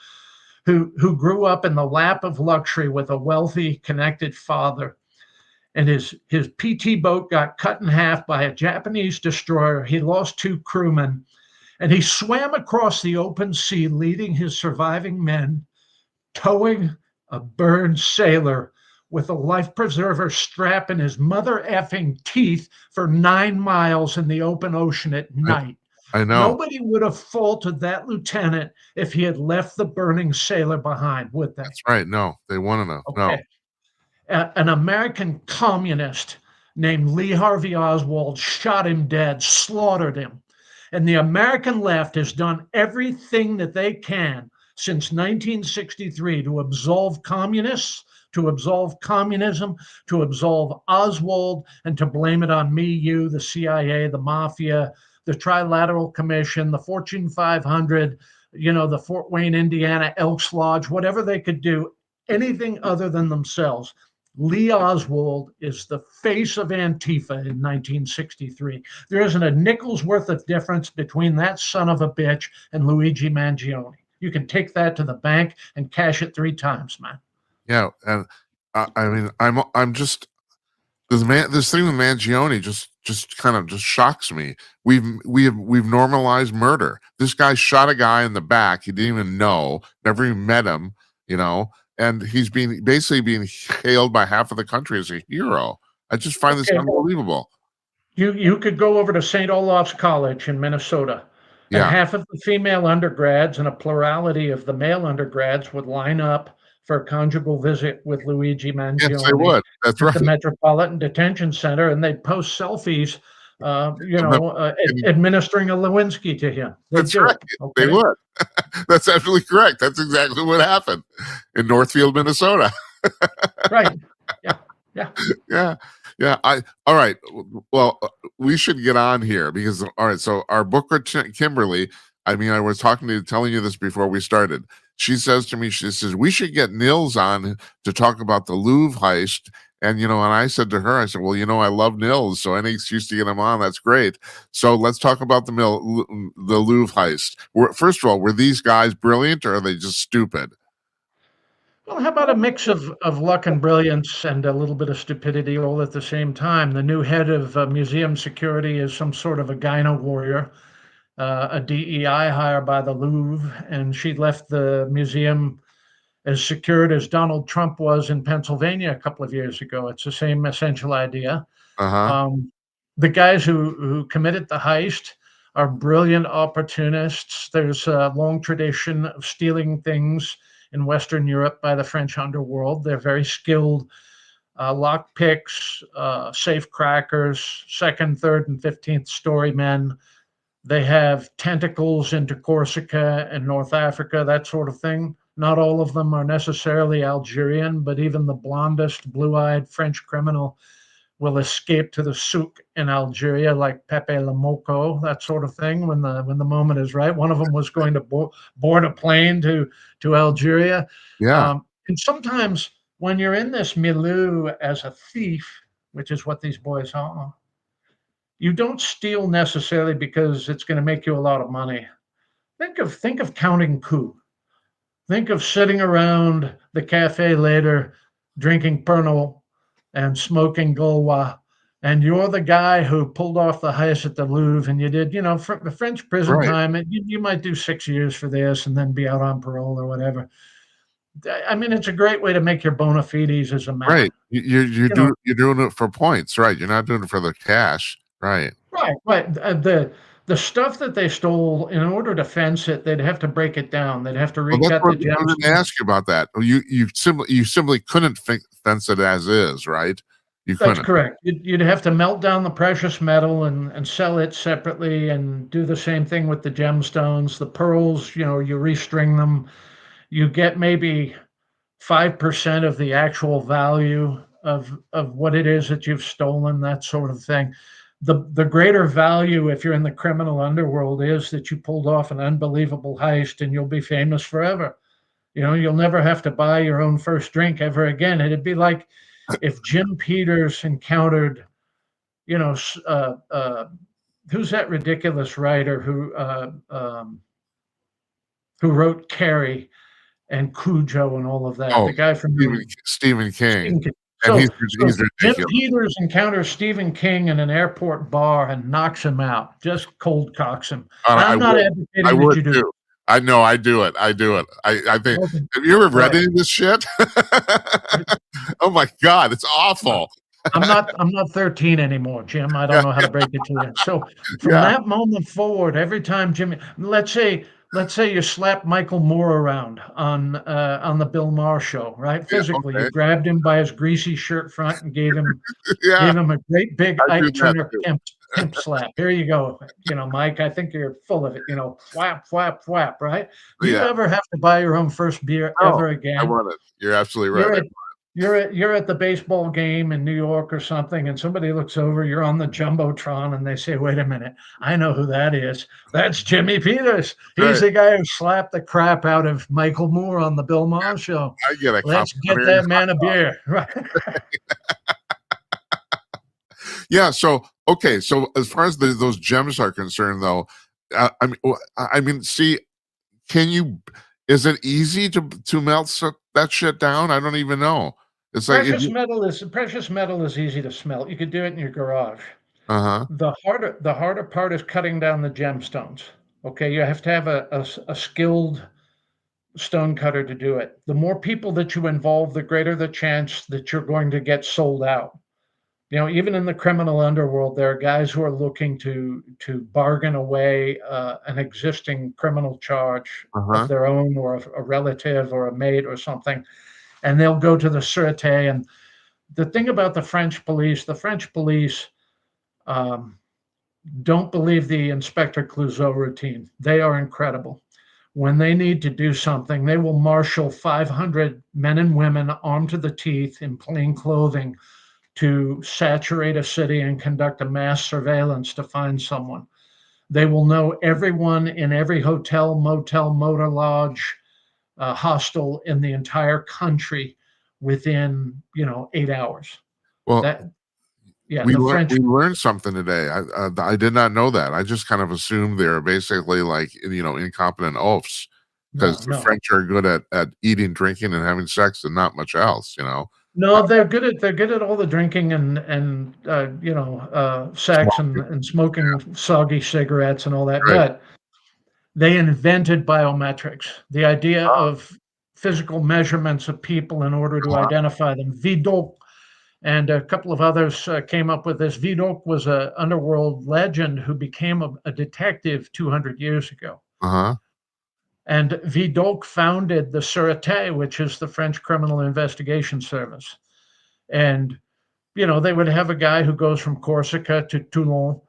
who grew up in the lap of luxury with a wealthy, connected father. And his PT boat got cut in half by a Japanese destroyer. He lost two crewmen, and he swam across the open sea, leading his surviving men, towing a burned sailor with a life preserver strap in his mother effing teeth for 9 miles in the open ocean at I, night. I know. Nobody would have faulted that lieutenant if he had left the burning sailor behind, would they? That's right. No, they want to know. No. Okay. An American communist named Lee Harvey Oswald shot him dead, slaughtered him. And the American left has done everything that they can since 1963 to absolve communists, to absolve communism, to absolve Oswald, and to blame it on me, you, the CIA, the mafia, the Trilateral Commission, the Fortune 500, the Fort Wayne, Indiana Elks Lodge, whatever they could do, anything other than themselves. Lee Oswald is the face of Antifa in 1963. There isn't a nickel's worth of difference between that son of a bitch and Luigi Mangione. You can take that to the bank and cash it 3 times, man. Yeah, and I mean, I'm just this thing with Mangione just kind of just shocks me. We've normalized murder. This guy shot a guy in the back. He didn't even know, never even met him, you know, and he's basically being hailed by half of the country as a hero. I just find this Okay, unbelievable. you could go over to St. Olaf's College in Minnesota, and Yeah. half of the female undergrads and a plurality of the male undergrads would line up for a conjugal visit with Luigi Yes, they Mangione would. That's at right. the Metropolitan Detention Center, and they'd post selfies, Of them getting- administering a Lewinsky to him. They'd That's do right. it. They Okay. would. That's absolutely correct. That's exactly what happened in Northfield, Minnesota. Right. Yeah. Yeah. Yeah, yeah. All right. Well, we should get on here because all right. So our booker Kimberly. I mean, I was telling you this before we started. She says to me, she says we should get Nils on to talk about the Louvre heist. And and I said to her, I said, well, I love Nils, so any excuse to get him on, that's great. So let's talk about the Louvre heist. First of all, were these guys brilliant or are they just stupid? Well, how about a mix of luck and brilliance and a little bit of stupidity all at the same time? The new head of museum security is some sort of a gyno warrior, a DEI hire by the Louvre, and she left the museum as secured as Donald Trump was in Pennsylvania a couple of years ago. It's the same essential idea. Uh-huh. The guys who committed the heist are brilliant opportunists. There's a long tradition of stealing things in Western Europe by the French underworld. They're very skilled lock picks, safe crackers, second, third, and 15th story men. They have tentacles into Corsica and North Africa, that sort of thing. Not all of them are necessarily Algerian, but even the blondest, blue eyed French criminal will escape to the souk in Algeria, like Pepe Le Moko, that sort of thing, when the moment is right. One of them was going to board a plane to Algeria. Yeah. And sometimes when you're in this milieu as a thief, which is what these boys are, you don't steal necessarily because it's going to make you a lot of money. Think of counting coup. Think of sitting around the cafe later, drinking Pernod and smoking Gaulois, and you're the guy who pulled off the heist at the Louvre, and you did, the French prison Right. time. You might do 6 years for this, and then be out on parole or whatever. I mean, it's a great way to make your bona fides as a man. Right. You know, You're doing it for points, right? You're not doing it for the cash, right? right, right. The stuff that they stole, in order to fence it, they'd have to break it down. They'd have to Well, that's recut what the I was gonna gemstones. ask you about that. You simply couldn't fence it as is, right? You That's couldn't. correct. You'd have to melt down the precious metal and sell it separately, and do the same thing with the gemstones. The pearls, you restring them. You get maybe 5% of the actual value of what it is that you've stolen, that sort of thing. The greater value, if you're in the criminal underworld, is that you pulled off an unbelievable heist and you'll be famous forever. You'll never have to buy your own first drink ever again. It'd be like if Jim Peters encountered, you know, who's that ridiculous writer who wrote Carrie and Cujo and all of that? Oh, The guy from Stephen King, Stephen King. and So, he's Jim ridiculous. Peters encounters Stephen King in an airport bar and knocks him out, just cold cocks him. I I'm not would. I advocating that would you do too. I know. I do it. I do it. I think. it. Have you ever read Right. any of this shit? Oh my god, it's Well, awful. I'm not 13 anymore, Jim. I Yeah, don't know how to break it to you. So from yeah, that moment forward, every time Jimmy, let's say you slap Michael Moore around on the Bill Maher show, right? yeah. Physically, you Okay, grabbed him by his greasy shirt front and gave him yeah. gave him a great big I do Ike that Turner too. pimp slap. Here you go. Mike, I think you're full of it. Whap, whap, whap, right? Do you Yeah. ever have to buy your own first beer No, ever I again? want it. You're absolutely You're right. at you're at the baseball game in New York or something, and somebody looks over, you're on the jumbotron, and they say, "Wait a minute, I know who that is. That's Jimmy Peters. He's Right. the guy who slapped the crap out of Michael Moore on the Bill Maher show. I get a Let's get complimentary that man a beer." Right. Yeah. So okay. So as far as those gems are concerned, though, I mean, see, can you? Is it easy to melt that shit down? I don't even know. It's like if you. Precious metal is easy to smelt. You could do it in your garage. Uh huh. The harder part is cutting down the gemstones. Okay, you have to have a skilled stone cutter to do it. The more people that you involve, the greater the chance that you're going to get sold out. Even in the criminal underworld, there are guys who are looking to bargain away an existing criminal charge Uh of huh. their own, or a relative or a mate or something, and they'll go to the Sûreté. And the thing about the French police um, don't believe the Inspector Clouseau routine. They are incredible. When they need to do something, they will marshal 500 men and women armed to the teeth in plain clothing to saturate a city and conduct a mass surveillance to find someone. They will know everyone in every hotel, motel, motor lodge, hostel in the entire country within 8 hours. Well, That Yeah, the French. we learned something today. I did not know that. I just kind of assumed they're basically like incompetent oafs because No, the no, French are good at eating, drinking, and having sex, and not much else. no. They're good at all the drinking and sex Small and smoking soggy cigarettes and all that. right. But they invented biometrics, the idea Uh, of physical measurements of people in order to uh-huh, identify them. Vidocq and a couple of others came up with this. Vidocq was an underworld legend who became a detective 200 years ago. uh-huh, And Vidocq founded the Sûreté, which is the French Criminal Investigation Service. And, they would have a guy who goes from Corsica to Toulon,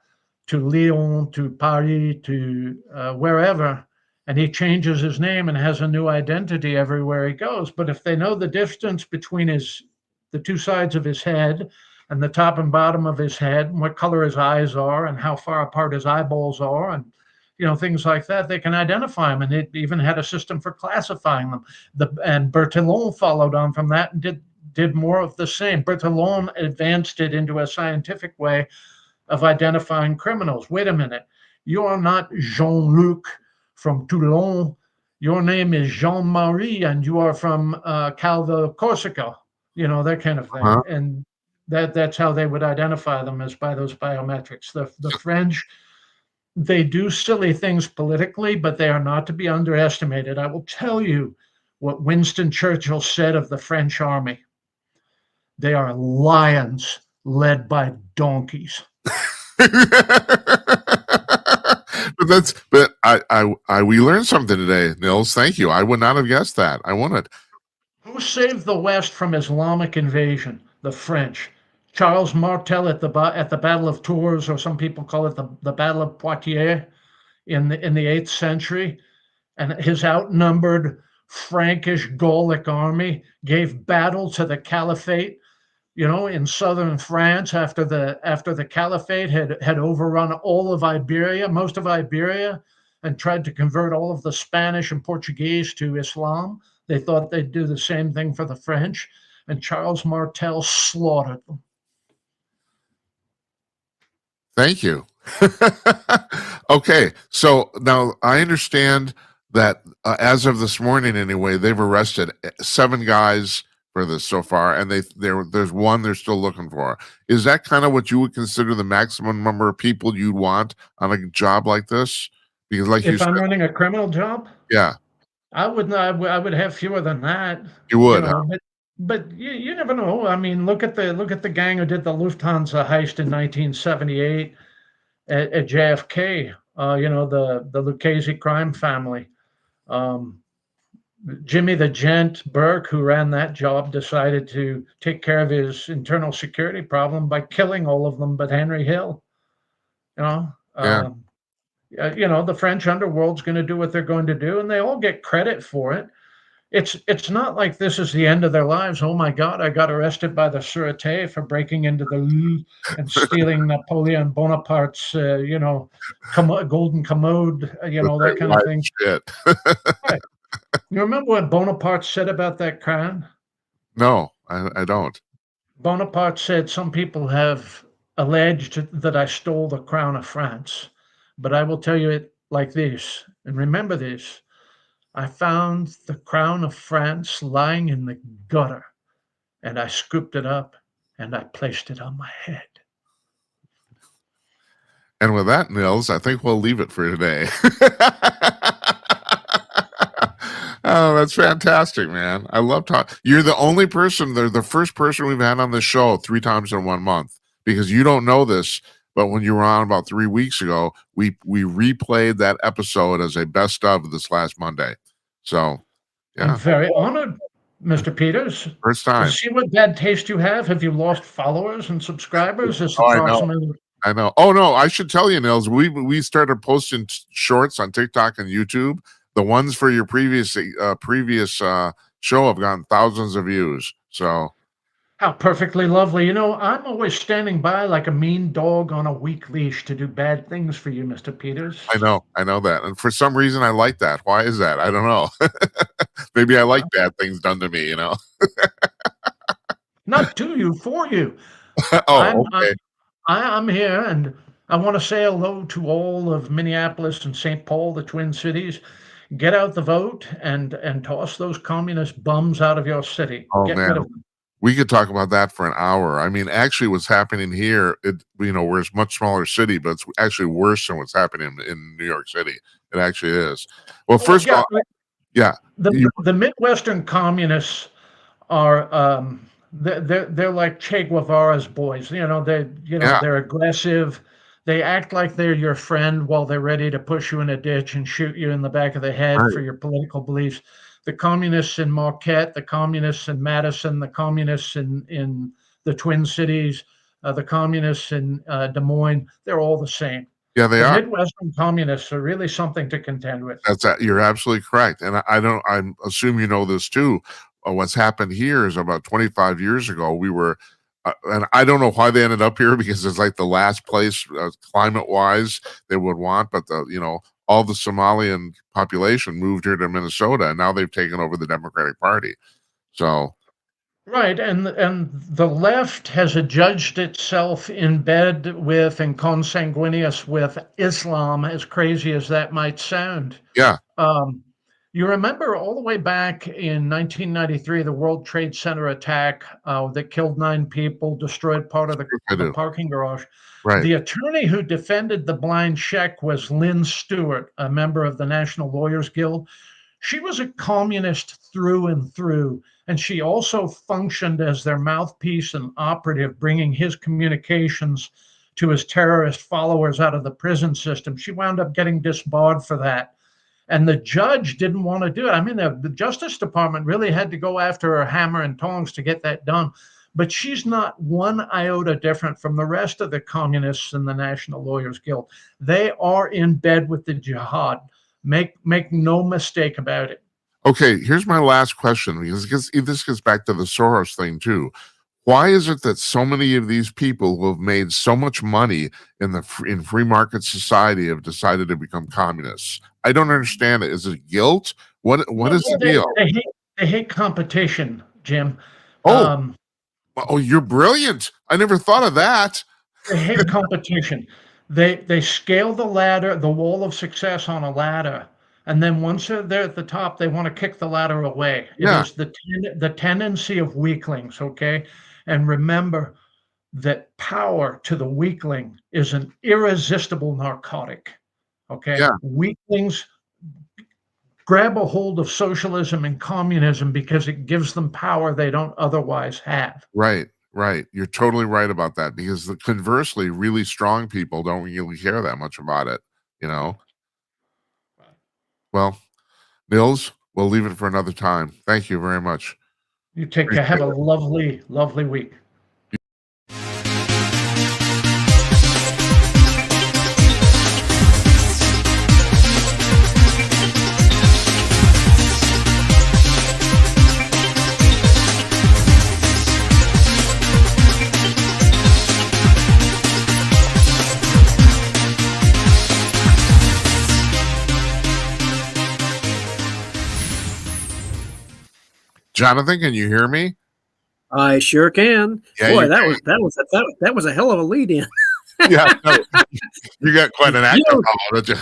to Lyon, to Paris, to wherever, and he changes his name and has a new identity everywhere he goes. But if they know the distance between the two sides of his head and the top and bottom of his head, and what color his eyes are, and how far apart his eyeballs are, and things like that. They can identify them, and it even had a system for classifying them. And Bertillon followed on from that and did more of the same. Bertillon advanced it into a scientific way of identifying criminals. Wait a minute, you are not Jean-Luc from Toulon. Your name is Jean-Marie, and you are from Calva, Corsica. That kind of thing. Uh-huh. And that's how they would identify them, as by those biometrics. The French, they do silly things politically, but they are not to be underestimated. I will tell you what Winston Churchill said of the French army. They are lions led by donkeys. But we learned something today, Nils. Thank you. I would not have guessed that. I wanted. Who saved the West from Islamic invasion? The French. Charles Martel at the Battle of Tours, or some people call it the Battle of Poitiers, in the 8th century, and his outnumbered Frankish Gallic army gave battle to the Caliphate, in southern France, after the Caliphate had overrun all of Iberia, most of Iberia, and tried to convert all of the Spanish and Portuguese to Islam. They thought they'd do the same thing for the French, and Charles Martel slaughtered them. Thank you. Okay, so now I understand that as of this morning, anyway, they've arrested 7 guys for this so far, and there's one they're still looking for. Is that kind of what you would consider the maximum number of people you'd want on a job like this? Because, like you If said, I'm running a criminal job, yeah, I would have fewer than that. you would. Huh? But you never know. I mean, look at the gang who did the Lufthansa heist in 1978 at JFK. The Lucchese crime family. Jimmy the Gent Burke, who ran that job, decided to take care of his internal security problem by killing all of them but Henry Hill. Yeah. The French underworld's going to do what they're going to do, and they all get credit for it. It's not like this is the end of their lives. Oh my God, I got arrested by the Sûreté for breaking into the Louvre and stealing Napoleon Bonaparte's, golden commode, that kind of thing. Shit. Right. You remember what Bonaparte said about that crown? No, I don't. Bonaparte said, some people have alleged that I stole the crown of France, but I will tell you it like this, and remember this. I found the crown of France lying in the gutter, and I scooped it up and I placed it on my head. And with that, Nils, I think we'll leave it for today. Oh, that's fantastic, man. I love talking. You're the first person we've had on the show 3 times in 1 month, because you don't know this, but when you were on about 3 weeks ago, we replayed that episode as a best of this last Monday. So, yeah. I'm very honored, Mr. Peters. First time. See what bad taste you have? Have you lost followers and subscribers? I know. Oh no, I should tell you, Nils. We started posting shorts on TikTok and YouTube. The ones for your previous show have gotten thousands of views. So. How perfectly lovely. I'm always standing by like a mean dog on a weak leash to do bad things for you, Mr. Peters. I know that. And for some reason, I like that. Why is that? I don't know. Maybe I like bad things done to me, Not to you, for you. Okay. I'm here, and I want to say hello to all of Minneapolis and St. Paul, the Twin Cities. Get out the vote and toss those communist bums out of your city. Oh, Get man. rid of them. We could talk about that for an hour. I mean, actually, what's happening here, we're a much smaller city, but it's actually worse than what's happening in New York City. It actually is. Well, first of all, yeah. The Midwestern communists are they're like Che Guevara's boys. They're aggressive. They act like they're your friend while they're ready to push you in a ditch and shoot you in the back of the head for your political beliefs. The communists in Marquette, the communists in Madison, the communists in the Twin Cities, the communists in Des Moines, they're all the same. Yeah, they are. Midwestern communists are really something to contend with. You're absolutely correct. And I assume you know this too. What's happened here is about 25 years ago, we were And I don't know why they ended up here because it's like the last place climate wise they would want, but all the Somalian population moved here to Minnesota, and now they've taken over the Democratic Party. So Right, and the left has adjudged itself in bed with and consanguineous with Islam, as crazy as that might sound. yeah, Um, you remember all the way back in 1993, the World Trade Center attack that killed 9 people, destroyed part of I the do. parking garage. Right. The attorney who defended the blind sheik was Lynn Stewart, a member of the National Lawyers Guild. She was a communist through and through, and she also functioned as their mouthpiece and operative, bringing his communications to his terrorist followers out of the prison system. She wound up getting disbarred for that. And the judge didn't want to do it. I mean, the Justice Department really had to go after her hammer and tongs to get that done. But she's not one iota different from the rest of the communists in the National Lawyers Guild. They are in bed with the jihad. Make no mistake about it. Okay, here's my last question because this gets back to the Soros thing too. Why is it that so many of these people who have made so much money in free market society have decided to become communists? I don't understand it. Is it guilt? What is the deal? They hate competition, Jim. Oh, you're brilliant. I never thought of that. They hate competition. They scale the ladder, the wall of success on a ladder, and then once they're at the top, they want to kick the ladder away. It Yeah. is the tendency of weaklings, okay? And remember that power to the weakling is an irresistible narcotic, okay? Yeah. Weaklings grab a hold of socialism and communism because it gives them power they don't otherwise have. Right. Right. You're totally right about that because conversely, really strong people don't really care that much about it, you know? Well, Nils, we'll leave it for another time. Thank you very much. You take care. Have a lovely, lovely week. Jonathan, can you hear me? I sure can. Yeah, Boy, you that can. was a hell of a lead in. Yeah, no, you got quite an active You- follow, don't you?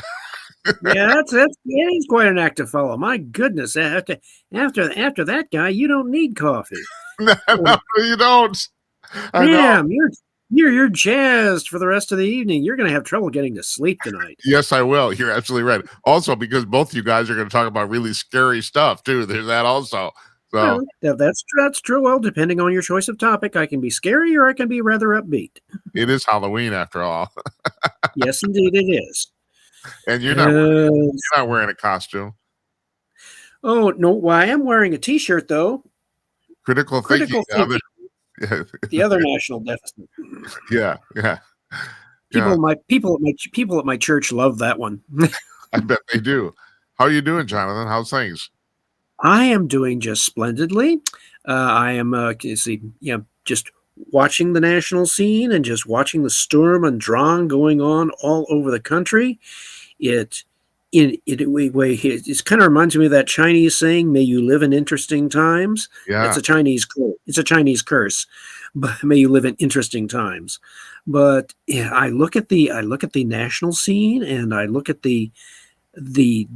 Yeah, it is quite an act to follow. My goodness, after that guy, you don't need coffee. No, you don't. I know. Damn, you're jazzed for the rest of the evening. You're gonna have trouble getting to sleep tonight. Yes, I will. You're absolutely right. Also, because both you guys are going to talk about really scary stuff too. There's that also. So Well, that's true. Well, depending on your choice of topic, I can be scary or I can be rather upbeat. it is Halloween after all, Yes, indeed, it is. and you're not wearing a costume. Oh no, well, I am wearing a T-shirt though. Critical Critical thinking. thinking. The other national deficit. Yeah. People at my church love that one. I bet they do. How are you doing, Jonathan? How's things? I am doing just splendidly. I am just watching the national scene and just watching the Sturm und Drang going on all over the country. It kind of reminds me of that Chinese saying, "May you live in interesting times." Yeah. It's a Chinese curse, but may you live in interesting times. But yeah, I look at the national scene and I look at the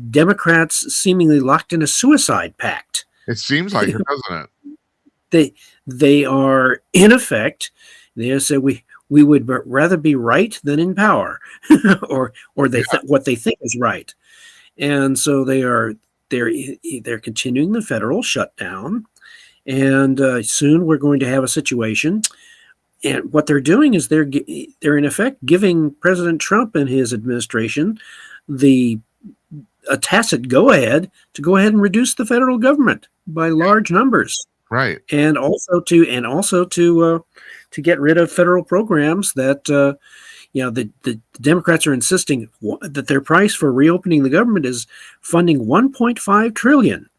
Democrats seemingly locked in a suicide pact. It seems like it, doesn't it? They are in effect. They say we would rather be right than in power, or what they think is right, and so they're continuing the federal shutdown, and soon we're going to have a situation. And what they're doing is they're in effect giving President Trump and his administration a tacit go ahead and reduce the federal government by large numbers, Right. and also to get rid of federal programs that the Democrats are insisting that their price for reopening the government is funding $1.5 trillion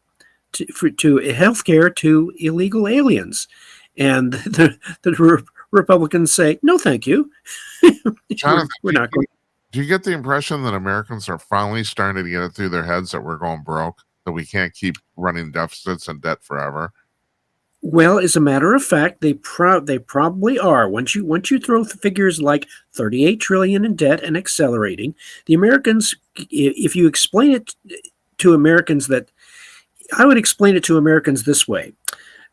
to healthcare to illegal aliens, and the Republicans say, no, thank you. Jonathan, we're not going. do you get the impression that Americans are finally starting to get it through their heads that we're going broke, that we can't keep running deficits and debt forever? Well, as a matter of fact, they probably are. Once you throw figures like 38 trillion in debt and accelerating, the Americans, if you explain it to Americans, that I would explain it to Americans this way.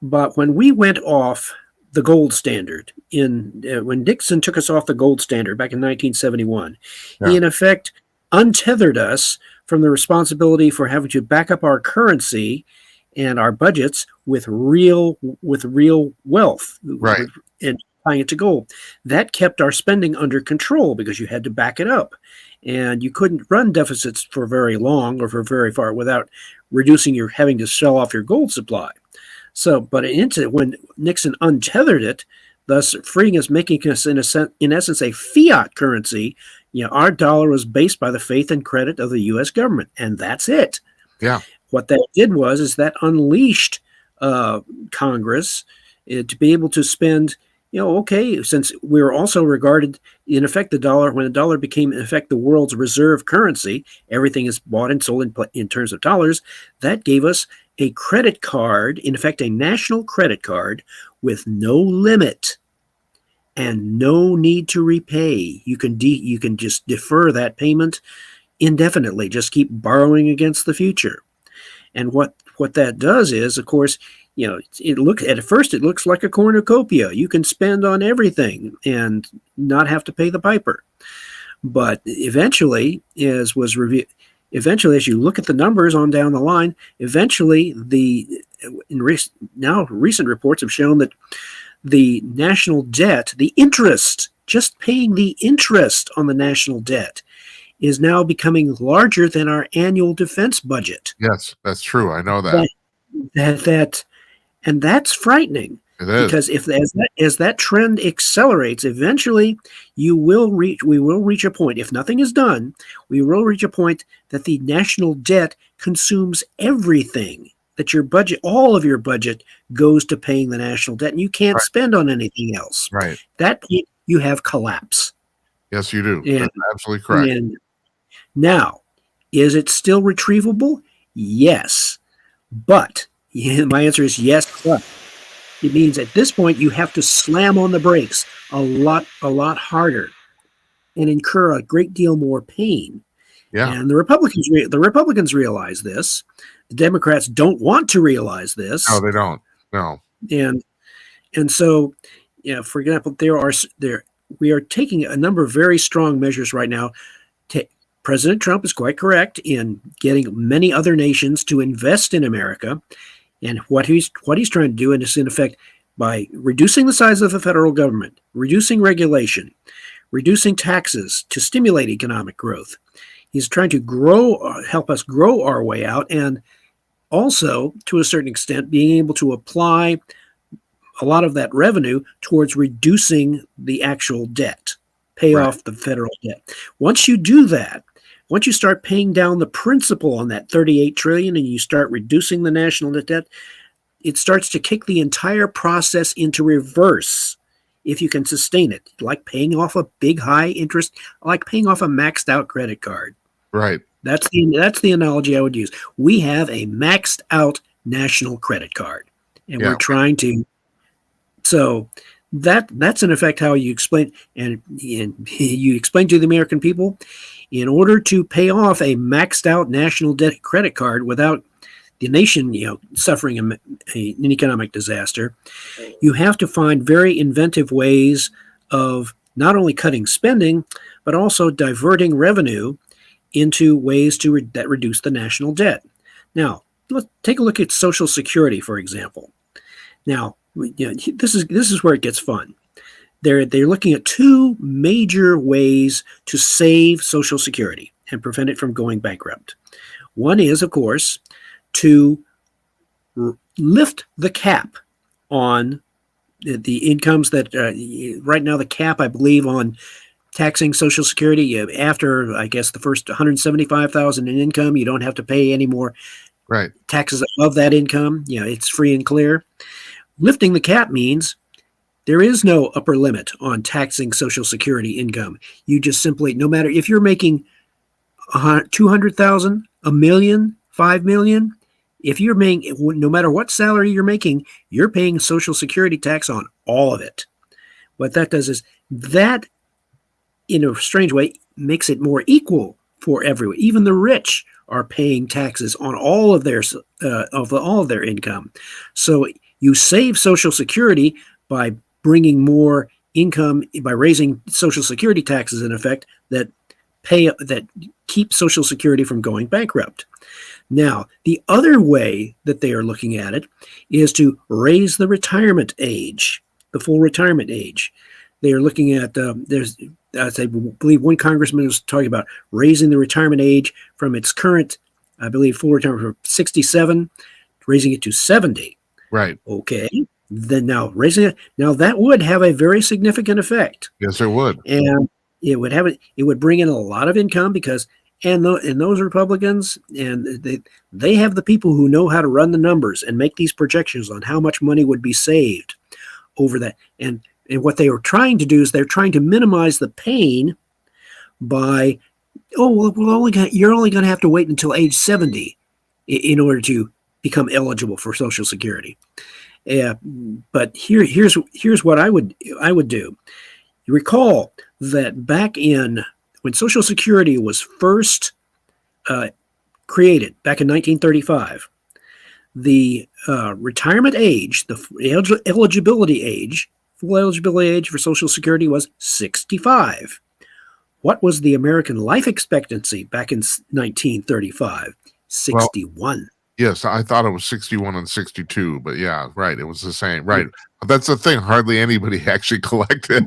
But when we went off the gold standard when Nixon took us off the gold standard back in 1971, he in effect untethered us from the responsibility for having to back up our currency and our budgets with real wealth, right, and tying it to gold. That kept our spending under control because you had to back it up, and you couldn't run deficits for very long or for very far without having to sell off your gold supply. So, but when Nixon untethered it, thus freeing us, making us in essence a fiat currency, our dollar was based by the faith and credit of the U.S. government, and that's it. Yeah. What that did is that unleashed Congress to be able to spend, since we were also regarded, in effect, when the dollar became, in effect, the world's reserve currency, everything is bought and sold in terms of dollars, that gave us a credit card, in effect, a national credit card with no limit and no need to repay. You can just defer that payment indefinitely, just keep borrowing against the future. And what that does is, of course, at first it looks like a cornucopia. You can spend on everything and not have to pay the piper. But eventually, as you look at the numbers on down the line, eventually recent reports have shown that the national debt, the interest, just paying the interest on the national debt, is now becoming larger than our annual defense budget. Yes, that's true. I know that. And that's frightening. It is. Because as that trend accelerates, eventually we will reach a point, if nothing is done, we will reach a point that the national debt consumes everything, that your budget, all of your budget, goes to paying the national debt, and you can't spend on anything else. Right. That you have collapse. Yes, you do. And, that's absolutely correct. And now, is it still retrievable? Yes. But my answer is yes, but it means at this point you have to slam on the brakes a lot harder and incur a great deal more pain. Yeah. And the Republicans realize this. The Democrats don't want to realize this. No, they don't. No. And so, for example, we are taking a number of very strong measures right now. President Trump is quite correct in getting many other nations to invest in America. And what he's trying to do, and is in effect, by reducing the size of the federal government, reducing regulation, reducing taxes to stimulate economic growth. He's trying to help us grow our way out, and also, to a certain extent, being able to apply a lot of that revenue towards reducing the actual debt, pay off the federal debt. Once you do that, once you start paying down the principal on that 38 trillion and you start reducing the national debt, it starts to kick the entire process into reverse if you can sustain it, like paying off a big high interest, like paying off a maxed out credit card. Right. That's the analogy I would use. We have a maxed out national credit card, and we're trying to. So that's in effect how you explain, and you explain to the American people, in order to pay off a maxed out national debt credit card without the nation, suffering an economic disaster, you have to find very inventive ways of not only cutting spending, but also diverting revenue into ways that reduce the national debt. Now, let's take a look at Social Security, for example. Now, this is where it gets fun. They're looking at two major ways to save Social Security and prevent it from going bankrupt. One is, of course, to lift the cap on the incomes that right now the cap, I believe, on taxing Social Security after, I guess, the first $175,000 in income, you don't have to pay any more taxes above that income. It's free and clear. Lifting the cap means there is no upper limit on taxing Social Security income. You just simply, no matter if you're making 200,000, a million, 5 million, if you're making, no matter what salary you're making, you're paying Social Security tax on all of it. What that does is that, in a strange way, makes it more equal for everyone. Even the rich are paying taxes on all of their all of their income. So you save Social Security by bringing more income, by raising Social Security taxes, in effect, that keep Social Security from going bankrupt. Now, the other way that they are looking at it is to raise the retirement age, the full retirement age. They are looking at, I believe one congressman was talking about raising the retirement age from its current, I believe, full retirement from 67, raising it to 70. Right. Okay. Then now raising it, now that would have a very significant effect. Yes, it would. And it would bring in a lot of income because, and those Republicans, and they have the people who know how to run the numbers and make these projections on how much money would be saved over that. And what they are trying to do is they're trying to minimize the pain by, you're only going to have to wait until age 70 in order to become eligible for Social Security. But here's what I would do. You recall that back in when Social Security was first created back in 1935, the retirement age, the eligibility age, full eligibility age for Social Security was 65. What was the American life expectancy back in 1935? 61. Well, yes, I thought it was 61 and 62, but yeah, right, it was the same. Right. That's the thing. Hardly anybody actually collected.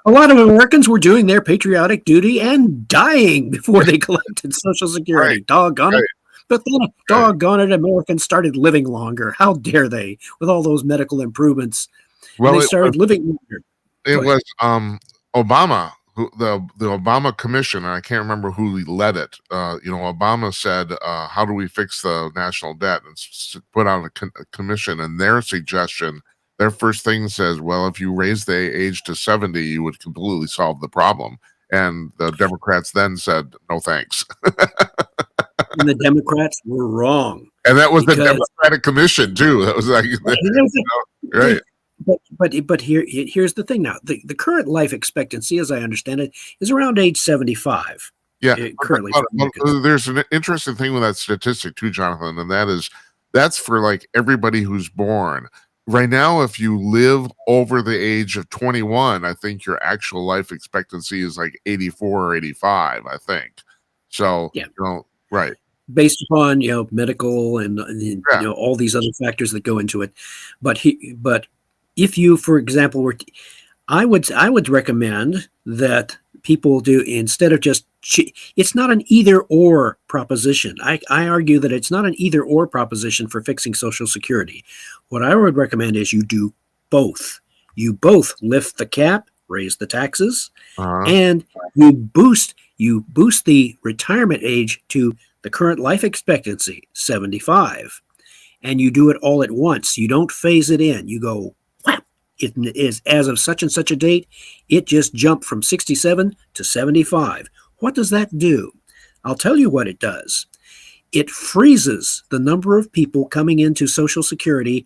A lot of Americans were doing their patriotic duty and dying before they collected Social Security. Right. Doggone it. But then, doggone it, Americans started living longer. How dare they, with all those medical improvements? Well, they started living longer. It was Obama, the Obama Commission. I can't remember who led it. Obama said, "How do we fix the national debt?" And put out a commission. And their suggestion, their first thing says, "Well, if you raise the age to 70, you would completely solve the problem." And the Democrats then said, "No, thanks." And the Democrats were wrong. And that was the Democratic Commission too. That was like, right. But here's the thing now. The current life expectancy, as I understand it, is around age 75. Yeah. Currently. There's an interesting thing with that statistic too, Jonathan, and that's for like everybody who's born. Right now, if you live over the age of 21, I think your actual life expectancy is like 84 or 85, I think. So, yeah. Right. Based upon, medical and all these other factors that go into it. But if you, for example, I would recommend that people do, instead of just, it's not an either or proposition. I argue that it's not an either or proposition for fixing Social Security. What I would recommend is you do both. You both lift the cap, raise the taxes, and you boost the retirement age to the current life expectancy, 75. And you do it all at once. You don't phase it in. You go, whap, it is as of such and such a date, it just jumped from 67 to 75. What does that do? I'll tell you what it does. It freezes the number of people coming into Social Security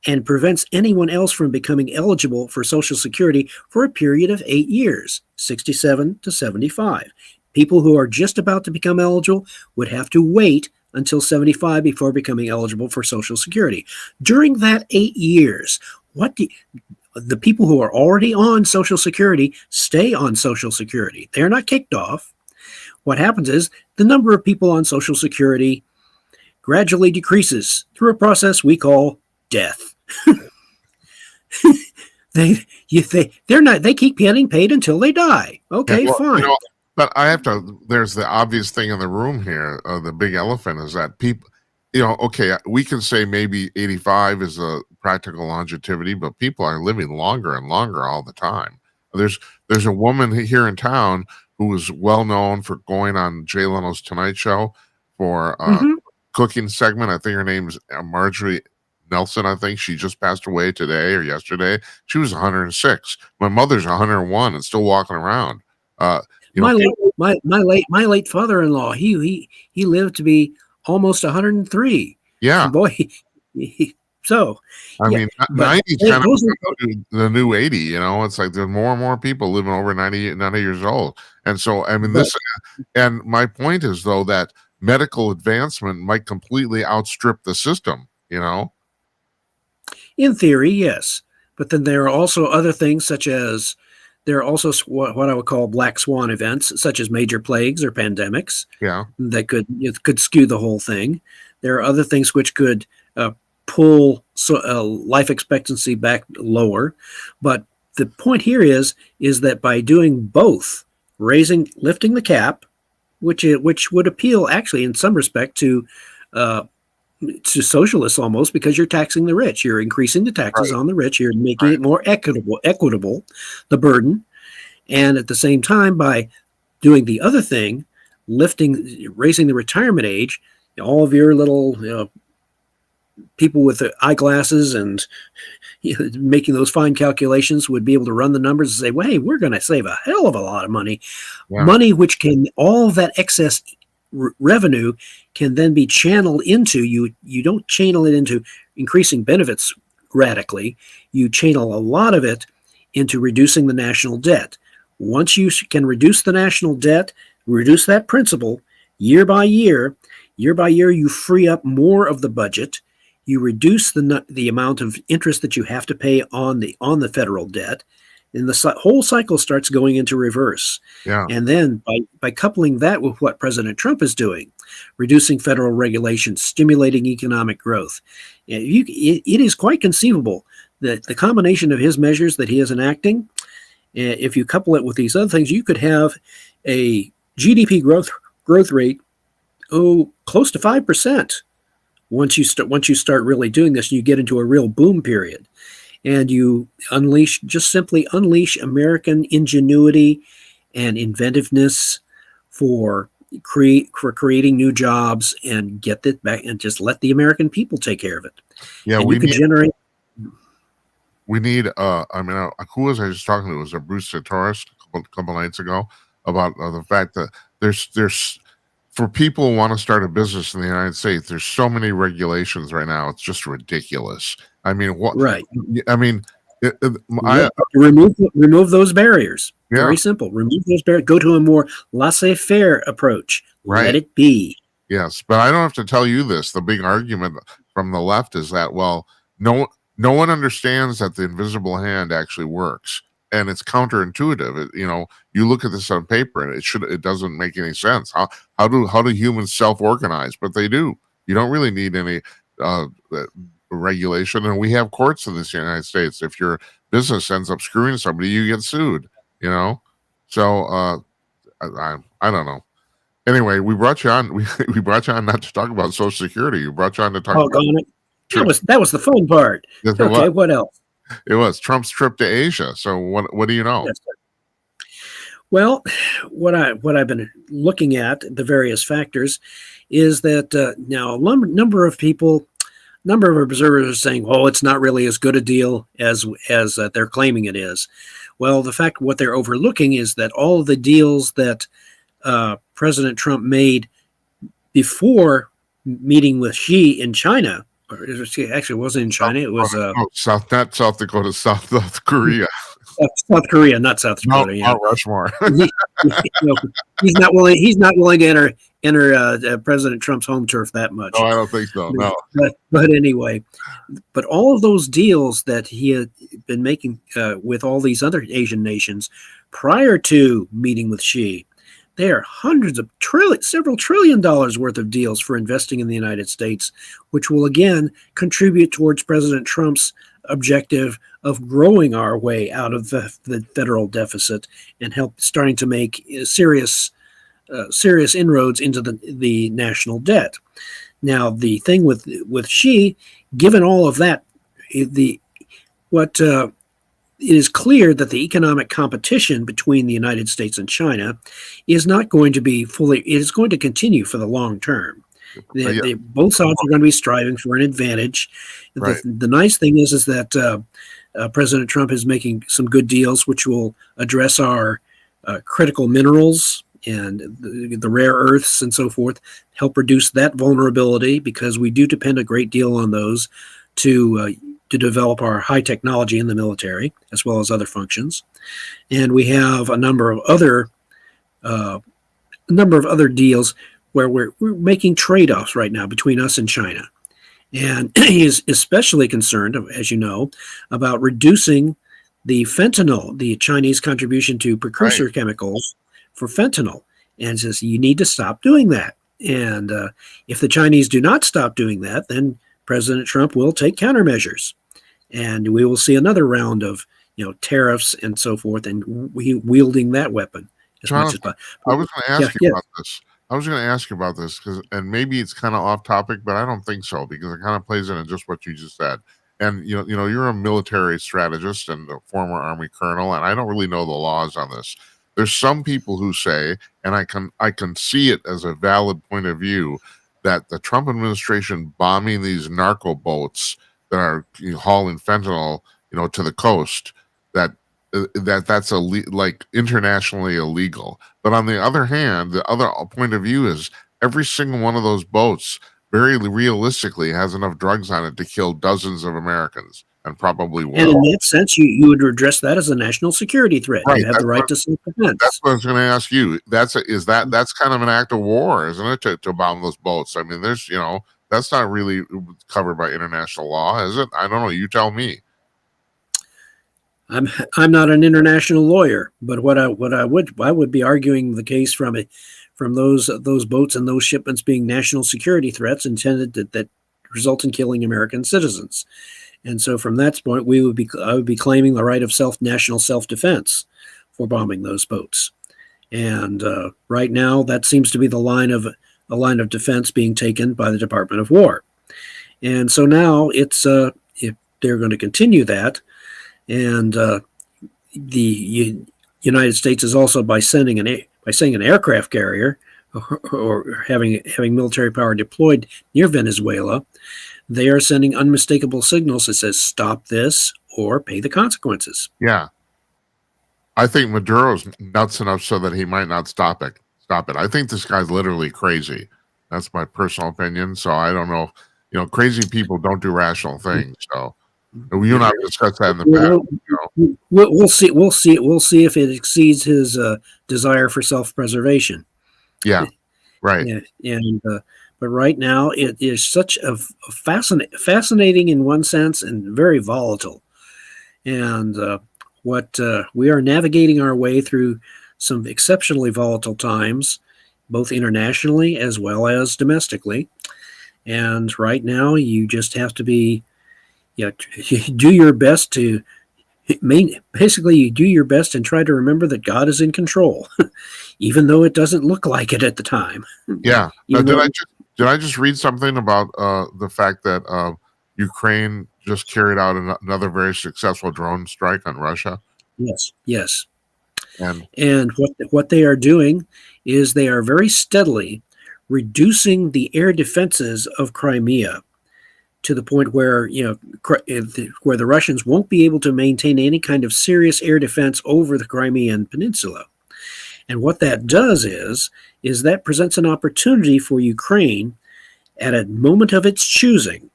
and prevents anyone else from becoming eligible for Social Security for a period of 8 years, 67 to 75. People who are just about to become eligible would have to wait until 75 before becoming eligible for Social Security. During that 8 years, the people who are already on Social Security stay on Social Security. They're not kicked off. What happens is the number of people on Social Security gradually decreases through a process we call death. They keep getting paid until they die. Okay, fine. But there's the obvious thing in the room here. The big elephant is that people, okay, we can say maybe 85 is a practical longevity, but people are living longer and longer all the time. There's a woman here in town who was well known for going on Jay Leno's Tonight Show for cooking segment. I think her name's Nelson, I think she just passed away today or yesterday. She was 106. My mother's 101 and still walking around. You know, My late father-in-law, he lived to be almost 103. yeah. Boy, so I yeah, mean, but 90 is kind those of are, the new 80. You know, it's like there's more and more people living over 90 years old. And so, I mean, but this, and my point is, though, that medical advancement might completely outstrip the system, you know? in theory, yes. But then there are also other things, such as there are also what I would call black swan events, such as major plagues or pandemics, Yeah. that could skew the whole thing. There are other things which could pull life expectancy back lower. But the point here is that by doing both, lifting the cap, which would appeal actually in some respect to socialists almost, because you're taxing the rich, you're increasing the taxes Right. on the rich, you're making Right. it more equitable, the burden, and at the same time by doing the other thing, raising the retirement age, all of your little people with the eyeglasses and making those fine calculations would be able to run the numbers and say, well, hey, we're going to save a hell of a lot of money. Yeah. Money which can, all that excess revenue can then be channeled into, you don't channel it into increasing benefits radically. You channel a lot of it into reducing the national debt. Once you can reduce the national debt, reduce that principal year by year, you free up more of the budget. You reduce the amount of interest that you have to pay on the federal debt, and the whole cycle starts going into reverse. Yeah. And then by coupling that with what President Trump is doing, reducing federal regulations, stimulating economic growth, it is quite conceivable that the combination of his measures that he is enacting, if you couple it with these other things, you could have a GDP growth rate close to 5%. Once you start really doing this, you get into a real boom period, and you simply unleash American ingenuity and inventiveness for creating new jobs, and get that back, and just let the American people take care of it. Yeah, and we you could need generate. we need I mean, who was I just talking to? Was it Bruce Sartoris a couple nights ago about the fact that there's for people who want to start a business in the United States, there's so many regulations right now. It's just ridiculous. I mean, what? Right. I mean, remove those barriers. Yeah. Very simple. Remove those barriers. Go to a more laissez-faire approach. Right. Let it be. Yes, but I don't have to tell you this. The big argument from the left is that, well, no one understands that the invisible hand actually works, and it's counterintuitive. You look at this on paper, and it doesn't make any sense. How do humans self-organize? But they do. You don't really need any regulation, and we have courts in this United States. If your business ends up screwing somebody, you get sued. So I don't know. Anyway, we brought you on. We brought you on not to talk about Social Security. We brought you on to talk about it. That was the fun part. Yes, okay, what else? It was Trump's trip to Asia. So what do you know? Yes, well, what I've been looking at, the various factors, is that now a number of observers are saying, "Oh, it's not really as good a deal as they're claiming it is." Well, what they're overlooking is that all of the deals that President Trump made before meeting with Xi in China, or actually it wasn't in China, it was not South Dakota, South Korea. South Korea, not South Dakota. Mount Rushmore. He's not willing to enter President Trump's home turf that much. No, I don't think so. No. But anyway, all of those deals that he had been making with all these other Asian nations prior to meeting with Xi, they are several trillion dollars worth of deals for investing in the United States, which will again contribute towards President Trump's objective of growing our way out of the federal deficit and starting to make serious inroads into the national debt. Now, the thing with Xi, given all of that, it is clear that the economic competition between the United States and China is not going to be it is going to continue for the long term. Yeah, Both sides are going to be striving for an advantage. right. The nice thing is that President Trump is making some good deals, which will address our critical minerals and the rare earths and so forth, help reduce that vulnerability, because we do depend a great deal on those to develop our high technology in the military as well as other functions. And we have a number of other deals where we're making trade-offs right now between us and China. And he is especially concerned, as you know, about reducing the fentanyl, the Chinese contribution to precursor chemicals for fentanyl, and says you need to stop doing that. And if the Chinese do not stop doing that, then President Trump will take countermeasures, and we will see another round of tariffs and so forth, and wielding that weapon as much as possible. I was going to ask you about this. I was going to ask you about this and maybe it's kind of off topic, but I don't think so, because it kind of plays into just what you just said. And you're a military strategist and a former Army colonel, and I don't really know the laws on this. There's some people who say, and I can see it as a valid point of view, that the Trump administration bombing these narco boats that are hauling fentanyl, to the coast, that's like internationally illegal. But on the other hand, the other point of view is every single one of those boats very realistically has enough drugs on it to kill dozens of Americans, and probably will. And in that sense, you would address that as a national security threat. Right. You have the right to self-defense. That's what I was going to ask you. That's kind of an act of war, isn't it, to bomb those boats? I mean, there's that's not really covered by international law, is it? I don't know. You tell me. I'm not an international lawyer, but I would be arguing the case from those boats and those shipments being national security threats intended that result in killing American citizens. And so from that point, I would be claiming the right of national self-defense for bombing those boats. And right now, that seems to be the line of defense being taken by the Department of War. And so now it's if they're going to continue that, and the United States is also by sending an aircraft carrier or having military power deployed near Venezuela, they are sending unmistakable signals that says stop this or pay the consequences. Yeah. I think Maduro's nuts enough so that he might not stop it. I think this guy's literally crazy. That's my personal opinion. So I don't know. Crazy people don't do rational things. So you and I discussed that in the past. We'll see if it exceeds his desire for self-preservation. Yeah, right. And but right now it is such a fascinating in one sense and very volatile. And we are navigating our way through some exceptionally volatile times, both internationally as well as domestically. And right now, you just have to be. Do your best to basically you do your best and try to remember that God is in control, even though it doesn't look like it at the time. Yeah. Now, did I just read something about the fact that Ukraine just carried out another very successful drone strike on Russia? Yes. And what they are doing is they are very steadily reducing the air defenses of Crimea to the point where where the Russians won't be able to maintain any kind of serious air defense over the Crimean Peninsula. And what that does is that presents an opportunity for Ukraine at a moment of its choosing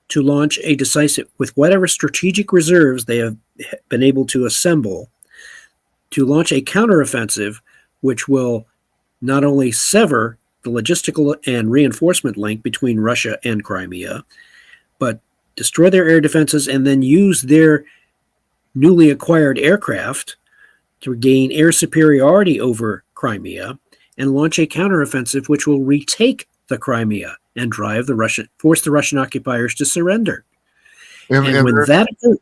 to launch a decisive, with whatever strategic reserves they have been able to assemble, to launch a counteroffensive which will not only sever the logistical and reinforcement link between Russia and Crimea, but destroy their air defenses and then use their newly acquired aircraft to gain air superiority over Crimea and launch a counteroffensive which will retake the Crimea and force the Russian occupiers to surrender. And when that occurs,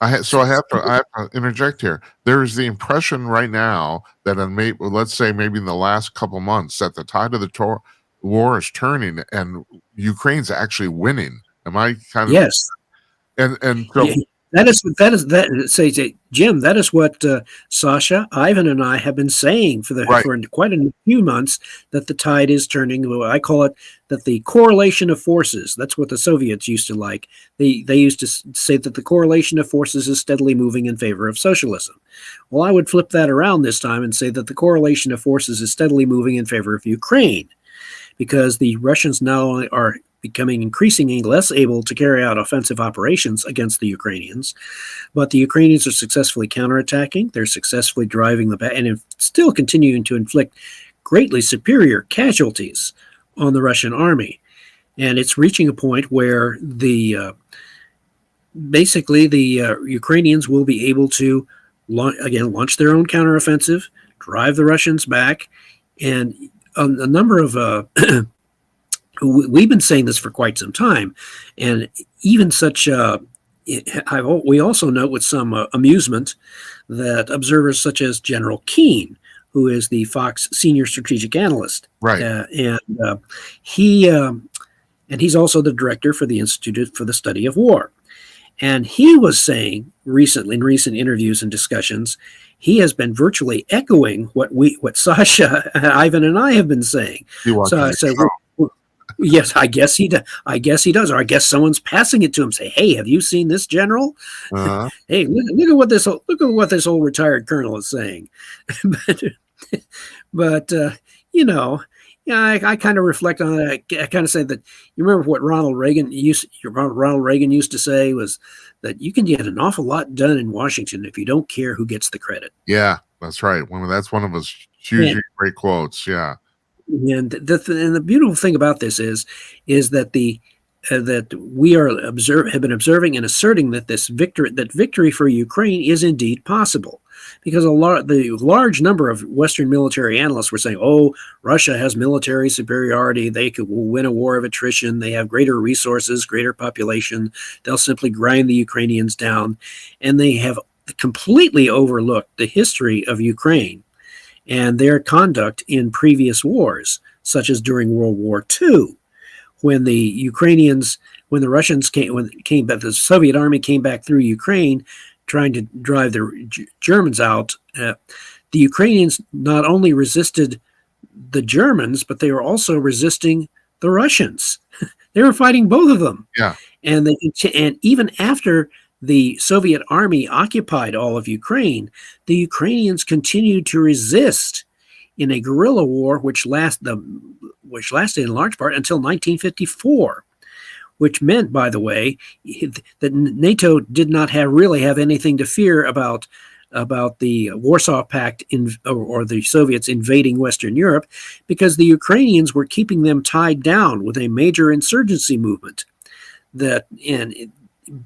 I have to interject here. There is the impression right now that let's say maybe in the last couple months that the tide of the war is turning and Ukraine's actually winning. Am I kind of yes? And so Jim. That is what Sasha, Ivan, and I have been saying for quite a few months, that the tide is turning. I call it that the correlation of forces. That's what the Soviets used to like. They used to say that the correlation of forces is steadily moving in favor of socialism. Well, I would flip that around this time and say that the correlation of forces is steadily moving in favor of Ukraine, because the Russians now are becoming increasingly less able to carry out offensive operations against the Ukrainians, but the Ukrainians are successfully counterattacking. They're successfully driving the back and still continuing to inflict greatly superior casualties on the Russian army. And it's reaching a point where basically the Ukrainians will be able to launch their own counteroffensive, drive the Russians back, and a number of we've been saying this for quite some time, and even such. We also note with some amusement that observers such as General Keane, who is the Fox senior strategic analyst, right, and he's also the director for the Institute for the Study of War, and he was saying recently in recent interviews and discussions, he has been virtually echoing what Sasha, Ivan, and I have been saying. So I said, yes, I guess he does. Or I guess someone's passing it to him. Say, hey, have you seen this general? Uh-huh. Hey, look at what this old retired colonel is saying. but I kind of reflect on it. I kind of say that you remember what Ronald Reagan used to say was that you can get an awful lot done in Washington if you don't care who gets the credit. Yeah, that's right. That's one of his hugely great quotes. Yeah. And the beautiful thing about this is that that we have been observing and asserting that victory for Ukraine is indeed possible, because the large number of Western military analysts were saying, "Oh, Russia has military superiority; they will win a war of attrition. They have greater resources, greater population. They'll simply grind the Ukrainians down," and they have completely overlooked the history of Ukraine and their conduct in previous wars, such as during World War II, when the Russians came back, the Soviet army came back through Ukraine, trying to drive the Germans out. The Ukrainians not only resisted the Germans, but they were also resisting the Russians. They were fighting both of them. Yeah, and even after the Soviet army occupied all of Ukraine, the Ukrainians continued to resist in a guerrilla war which lasted in large part until 1954, which meant, by the way, that NATO did not really have anything to fear about the Warsaw Pact or the Soviets invading Western Europe, because the Ukrainians were keeping them tied down with a major insurgency movement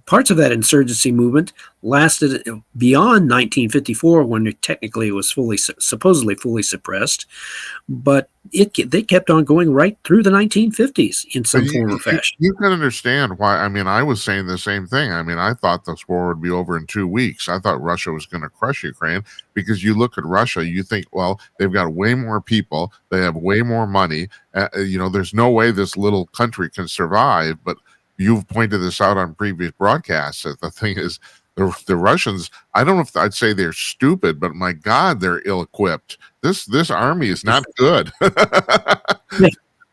parts of that insurgency movement lasted beyond 1954, when it was supposedly fully suppressed, but they kept on going right through the 1950s in some form or fashion. You can understand why. I mean, I was saying the same thing. I mean, I thought this war would be over in 2 weeks. I thought Russia was going to crush Ukraine, because you look at Russia, you think, well, they've got way more people, they have way more money. There's no way this little country can survive, but you've pointed this out on previous broadcasts. That the thing is, the Russians, I don't know if I'd say they're stupid, but my God, they're ill-equipped. This army is not good.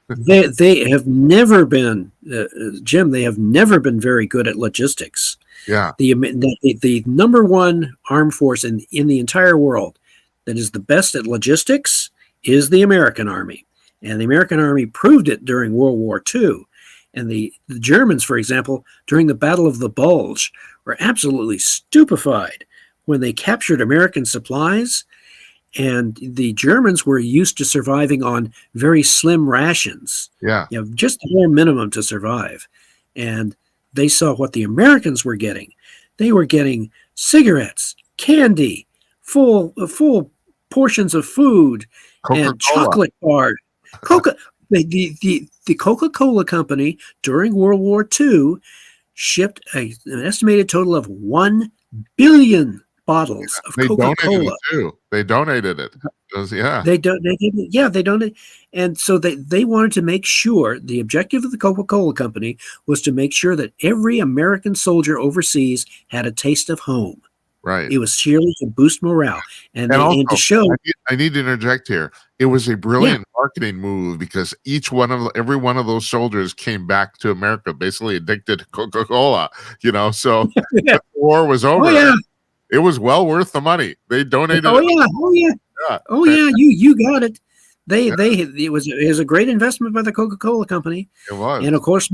They have never been, Jim. They have never been very good at logistics. Yeah. The number one armed force in the entire world that is the best at logistics is the American Army, and the American Army proved it during World War II. And the Germans, for example, during the Battle of the Bulge, were absolutely stupefied when they captured American supplies. And the Germans were used to surviving on very slim rations. Yeah. Just the bare minimum to survive. And they saw what the Americans were getting. They were getting cigarettes, candy, full portions of food, Coca-Cola. And chocolate bars. The Coca-Cola company during World War II shipped an estimated total of 1 billion bottles of They donated it Coca-Cola. too. They donated it. Yeah. They don't. They didn't. Yeah, they don't. And so they wanted to make sure the objective of the Coca-Cola company was to make sure that every American soldier overseas had a taste of home. Right. It was sheerly to boost morale and also, to show. I need to interject here. It was a brilliant marketing move because every one of those soldiers came back to America basically addicted to Coca-Cola. So the war was over. Oh yeah. It was well worth the money. They donated. Oh yeah. Oh yeah. Yeah. Oh yeah. You got it. It was a great investment by the Coca-Cola company. It was. And of course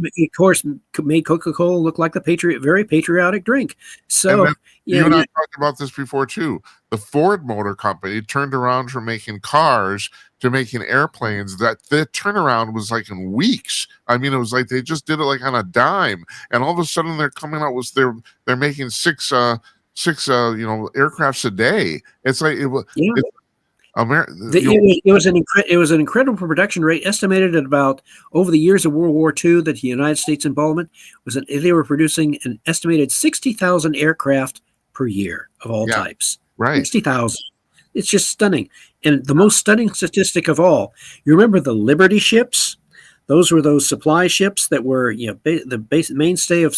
made Coca-Cola look like the very patriotic drink. So you and I talked about this before too. The Ford Motor Company turned around from making cars to making airplanes. That the turnaround was like in weeks. I mean, it was like they just did it like on a dime, and all of a sudden they're coming out with they're making six aircrafts a day. It's like it was. Yeah. It was an incredible production rate, estimated at about over the years of World War II that the United States involvement they were producing an estimated 60,000 aircraft per year of all types. Right, 60,000. It's just stunning. And the most stunning statistic of all, you remember the Liberty ships? Those were those supply ships that were the mainstay of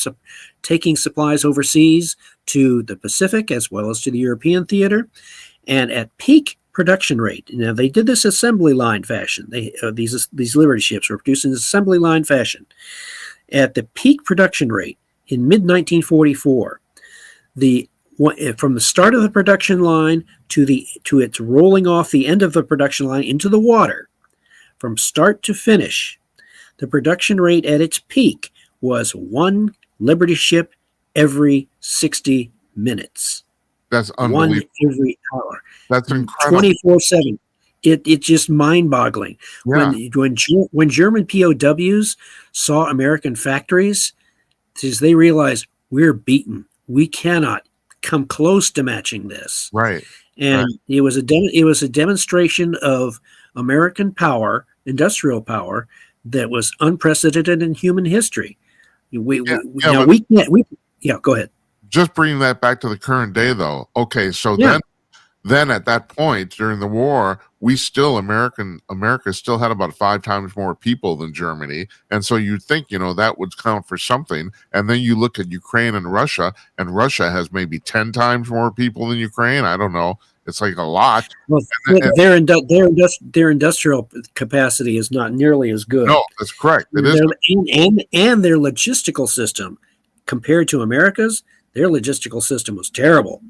taking supplies overseas to the Pacific as well as to the European theater, and at peak production rate. Now they did this assembly line fashion. These Liberty ships were produced in assembly line fashion. At the peak production rate in mid 1944, from the start of the production line to its rolling off the end of the production line into the water, from start to finish, the production rate at its peak was one Liberty ship every 60 minutes. That's unbelievable. One every hour. That's incredible. 24/7. It's just mind-boggling. Yeah. When German POWs saw American factories, they realized we're beaten. We cannot come close to matching this. Right. And it was a demonstration of American power, industrial power, that was unprecedented in human history. Go ahead. Just bringing that back to the current day, though. Okay, so then at that point during the war, America still had about 5 times more people than Germany, and so you'd think that would count for something. And then you look at Ukraine and Russia has maybe 10 times more people than Ukraine. I don't know. It's like a lot. Well, their industrial capacity is not nearly as good. No, that's correct. It is, and their logistical system compared to America's, their logistical system was terrible.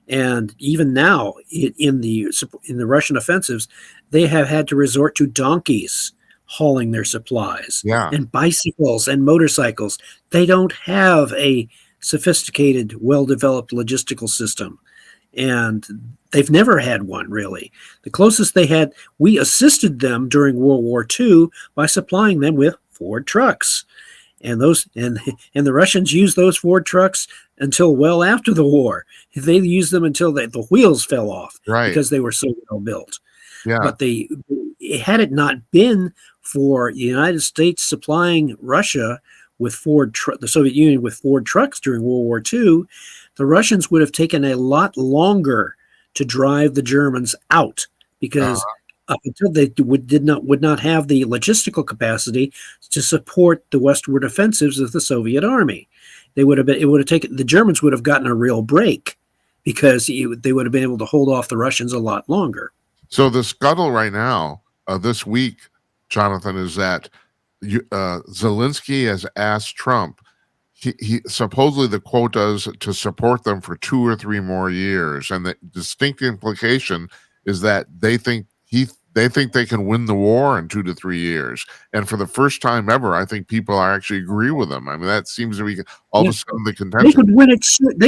And even now, in the Russian offensives, they have had to resort to donkeys hauling their supplies, and bicycles and motorcycles. They don't have a sophisticated, well-developed logistical system, and they've never had one, really. The closest they had, we assisted them during World War II by supplying them with Ford trucks. And the Russians used those Ford trucks until well after the war. They used them until the wheels fell off, because they were so well built. Yeah. But had it not been for the United States supplying Russia with the Soviet Union with Ford trucks during World War II, the Russians would have taken a lot longer to drive the Germans out, because up until they would not have the logistical capacity to support the westward offensives of the Soviet army. The Germans would have gotten a real break, because they would have been able to hold off the Russians a lot longer. So the scuttle right now, this week, Jonathan, is that Zelensky has asked Trump. He supposedly the quota is to support them for 2 or 3 more years, and the distinct implication is that they think they can win the war in 2 to 3 years. And for the first time ever, I think people actually agree with them. I mean, that seems to be all of a sudden the contention. They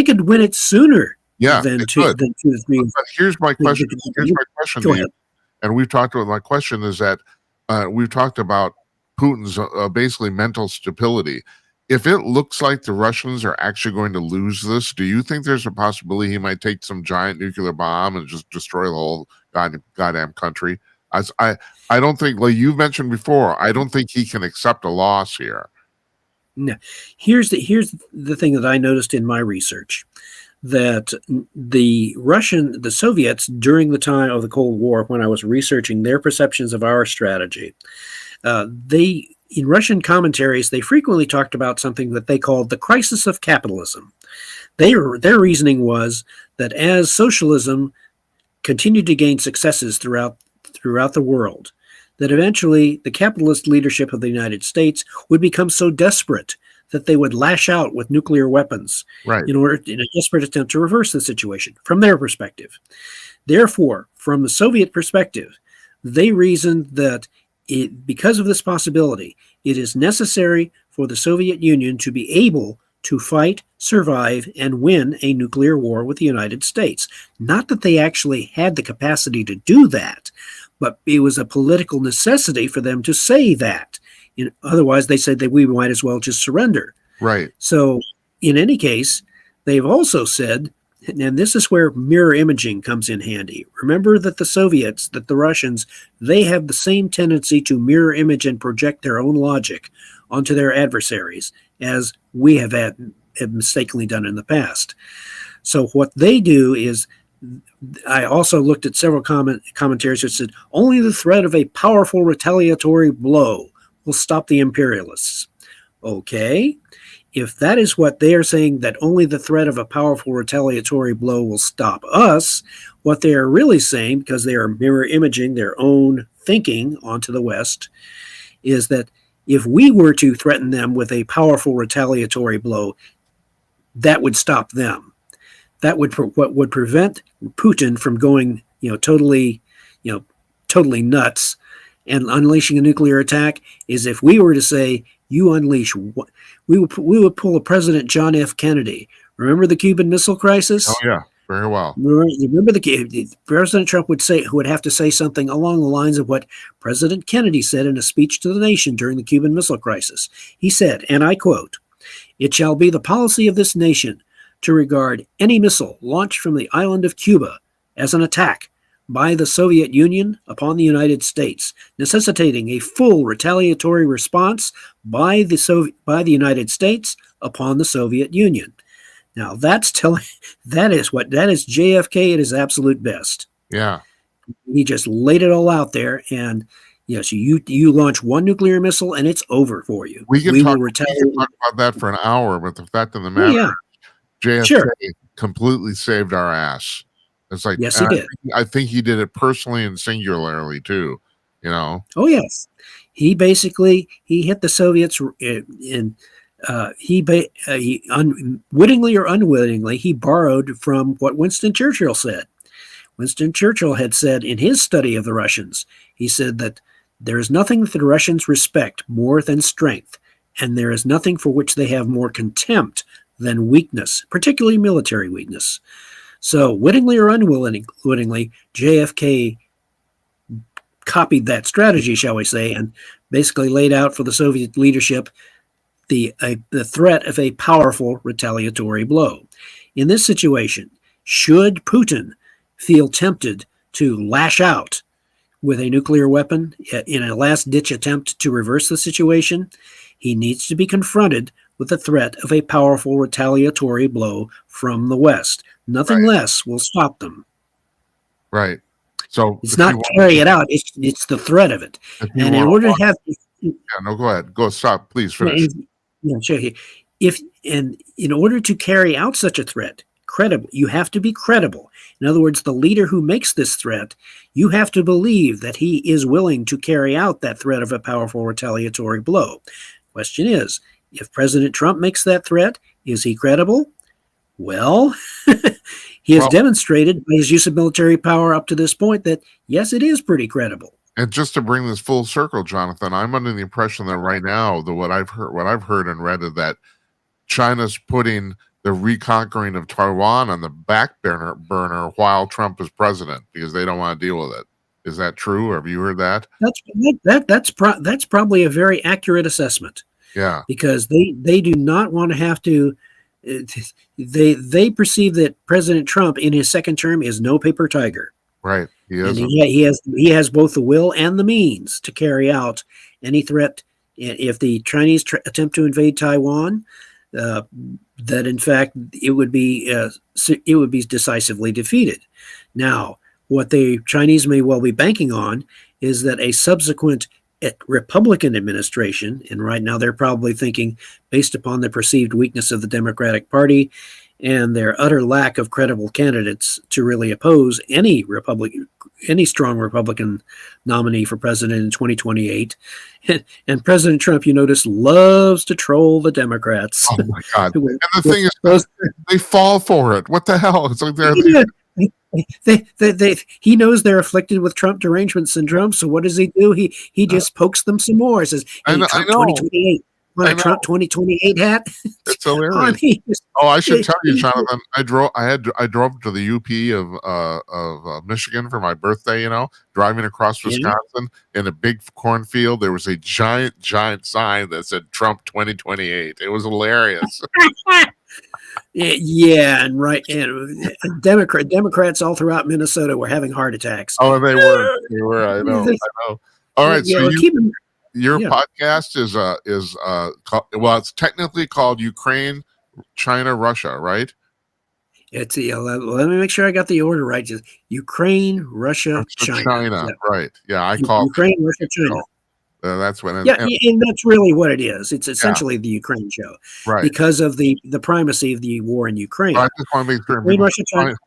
could win it sooner. Than 2 to 3. But here's my question. To you. And we've talked about. My question is that we've talked about Putin's basically mental stability. If it looks like the Russians are actually going to lose this, do you think there's a possibility he might take some giant nuclear bomb and just destroy the whole goddamn country? I don't think, like you've mentioned before, I don't think he can accept a loss here. No. Here's the thing that I noticed in my research. that the Soviets during the time of the Cold War, when I was researching their perceptions of our strategy, in Russian commentaries, they frequently talked about something that they called the crisis of capitalism. Their reasoning was that as socialism continued to gain successes throughout the world, that eventually the capitalist leadership of the United States would become so desperate that they would lash out with nuclear weapons in a desperate attempt to reverse the situation from their perspective. Therefore, from the Soviet perspective, they reasoned that because of this possibility, it is necessary for the Soviet Union to be able to fight, survive, and win a nuclear war with the United States. Not that they actually had the capacity to do that, but it was a political necessity for them to say that. Otherwise, they said that we might as well just surrender. Right. So, in any case, they've also said, and this is where mirror imaging comes in handy. Remember that the Russians, they have the same tendency to mirror image and project their own logic onto their adversaries as we have mistakenly done in the past. So what they do is, I also looked at several commentaries that said, only the threat of a powerful retaliatory blow will stop the imperialists. Okay, if that is what they are saying, that only the threat of a powerful retaliatory blow will stop us, what they are really saying, because they are mirror imaging their own thinking onto the West, is that if we were to threaten them with a powerful retaliatory blow, that would stop them. That would what would prevent Putin from going, totally nuts and unleashing a nuclear attack is if we were to say, you unleash what we would pull a President John F. Kennedy. Remember the Cuban Missile Crisis? Oh yeah, very well. Remember President Trump would have to say something along the lines of what President Kennedy said in a speech to the nation during the Cuban Missile Crisis. He said, and I quote, "It shall be the policy of this nation to regard any missile launched from the island of Cuba as an attack by the Soviet Union upon the United States, necessitating a full retaliatory response by the United States upon the Soviet Union." Now that is JFK at his absolute best. Yeah. He just laid it all out there, and yes, you launch one nuclear missile and it's over for you. We can talk about that for an hour, but the fact of the matter, JFK completely saved our ass. It's like, yes, he did. I think he did it personally and singularly too. Oh yes, he hit the Soviets unwittingly or unwittingly, he borrowed from what Winston Churchill said. Winston Churchill had said in his study of the Russians, he said that there is nothing that the Russians respect more than strength, and there is nothing for which they have more contempt than weakness, particularly military weakness. So, wittingly or unwittingly, JFK copied that strategy, shall we say, and basically laid out for the Soviet leadership the threat of a powerful retaliatory blow. In this situation, should Putin feel tempted to lash out with a nuclear weapon in a last-ditch attempt to reverse the situation, he needs to be confronted with the threat of a powerful retaliatory blow from the West. Nothing less will stop them. Right. So it's not carry it out; it's the threat of it. And in order to have, go ahead. Go stop, please finish. Sure. In order to carry out such a threat, you have to be credible. In other words, the leader who makes this threat, you have to believe that he is willing to carry out that threat of a powerful retaliatory blow. Question is, if President Trump makes that threat, is he credible? Well, he has demonstrated by his use of military power up to this point that, yes, it is pretty credible. And just to bring this full circle, Jonathan, I'm under the impression that right now, what I've heard and read is that China's putting the reconquering of Taiwan on the back burner while Trump is president because they don't want to deal with it. Is that true? Have you heard that? That's probably a very accurate assessment. Yeah, because they do not want to have to. They perceive that President Trump in his second term is no paper tiger. Right. He has both the will and the means to carry out any threat. If the Chinese attempt to invade Taiwan, that in fact it would be decisively defeated. Now, what the Chinese may well be banking on is that a subsequent Republican administration, and right now they're probably thinking, based upon the perceived weakness of the Democratic Party and their utter lack of credible candidates to really oppose any strong Republican nominee for president in 2028. And President Trump, you notice, loves to troll the Democrats. Oh my God! And the thing is, they fall for it. What the hell? It's like he knows they're afflicted with Trump derangement syndrome. So what does he do? He just pokes them some more. Says, "Hey, Trump 2028." Want a Trump 2028 hat? It's hilarious. I should tell you, Jonathan. I drove to the UP of Michigan for my birthday. Driving across Wisconsin in a big cornfield, there was a giant sign that said Trump 2028. It was hilarious. Yeah, and Democrats all throughout Minnesota were having heart attacks. Oh, they were. I know. All right, so your podcast is it's technically called Ukraine, China, Russia, right? It's let me make sure I got the order right. Just Ukraine, Russia, China. Right? Yeah, I call Ukraine, Russia, China. That's when. And that's really what it is. It's essentially the Ukraine show, right? Because of the primacy of the war in Ukraine. I just want to make sure people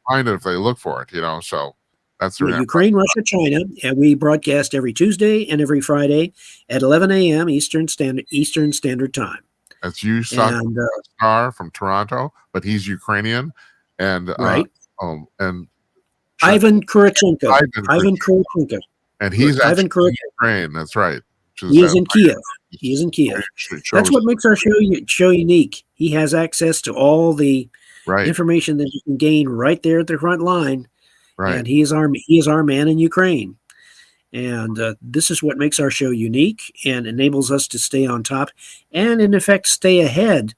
find it if they look for it. So. That's Ukraine, Russia, China, and we broadcast every Tuesday and every Friday at 11 a.m. Eastern Standard Time. That's you, Star from Toronto, but he's Ukrainian, and right, and Ivan Kurachenko. And he's in Ukraine. That's right. He is in Kiev. He is in Kiev. That's what makes our show unique. He has access to all the information that you can gain right there at the front line. Right. And he is our man in Ukraine. And this is what makes our show unique and enables us to stay on top and, in effect, stay ahead,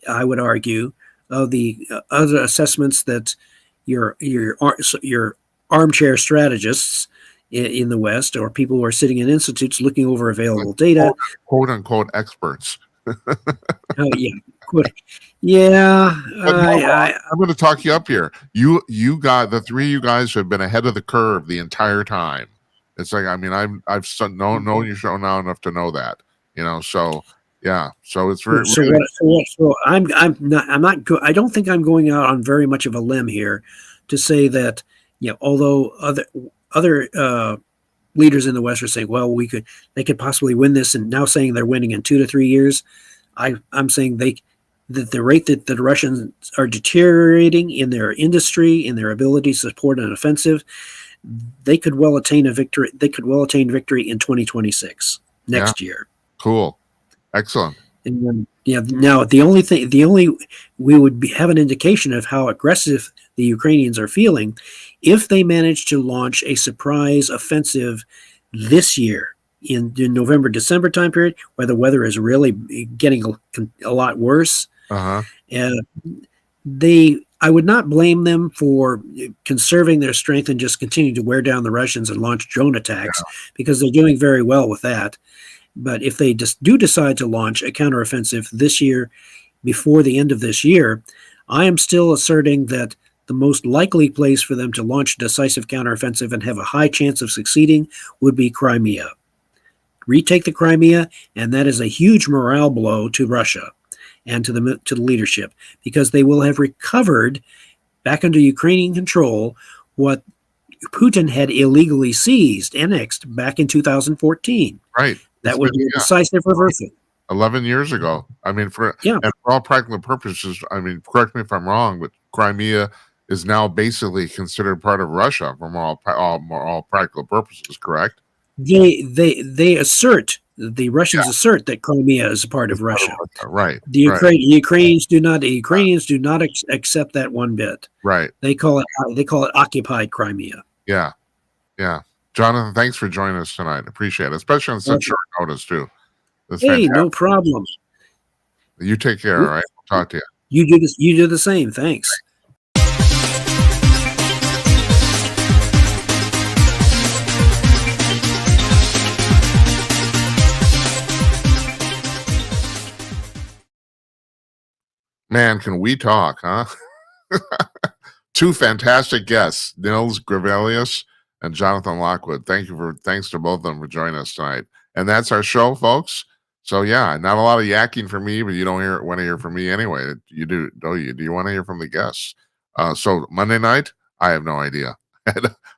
I would argue, of the other assessments that your armchair strategists in the West or people who are sitting in institutes looking over available data. Quote unquote experts. Oh, yeah. Yeah, I'm going to talk you up here. You got the three of you guys have been ahead of the curve the entire time. It's like, I mean, I've known your show now enough to know that, So yeah, so it's very. So I'm not. I don't think I'm going out on very much of a limb here to say that although other leaders in the West are saying, well, they could possibly win this, and now saying they're winning in 2 to 3 years. I'm saying that the rate that the Russians are deteriorating in their industry, in their ability to support an offensive, they could well attain victory. They could well attain victory in 2026 next year. Cool, excellent. And then, now we would have an indication of how aggressive the Ukrainians are feeling if they manage to launch a surprise offensive this year. In November, December time period, where the weather is really getting a lot worse, and I would not blame them for conserving their strength and just continuing to wear down the Russians and launch drone attacks because they're doing very well with that. But if they just do decide to launch a counteroffensive this year, before the end of this year, I am still asserting that the most likely place for them to launch a decisive counteroffensive and have a high chance of succeeding would be Crimea. Retake the Crimea, and that is a huge morale blow to Russia and to the leadership, because they will have recovered back under Ukrainian control what Putin had illegally annexed back in 2014. Right. That would be a decisive reversal. 11 years ago. I mean, for all practical purposes, I mean, correct me if I'm wrong, but Crimea is now basically considered part of Russia from all practical purposes, correct? They assert, the Russians assert that Crimea is a part of Russia. Right. The Ukrainians do not. The Ukrainians do not accept that one bit. Right. They call it occupied Crimea. Yeah. Yeah. Jonathan, thanks for joining us tonight. Appreciate it, especially on such short notice too. Hey, no problem. You take care. All right. We'll talk to you. You do the same. Thanks. Man, can we talk, huh? Two fantastic guests, NILS GREVILLIUS and Jonathan Lockwood. Thanks to both of them for joining us tonight. And that's our show, folks. So yeah, not a lot of yakking for me, but you don't want to hear from me anyway. You do, don't you? Do you want to hear from the guests? So Monday night, I have no idea.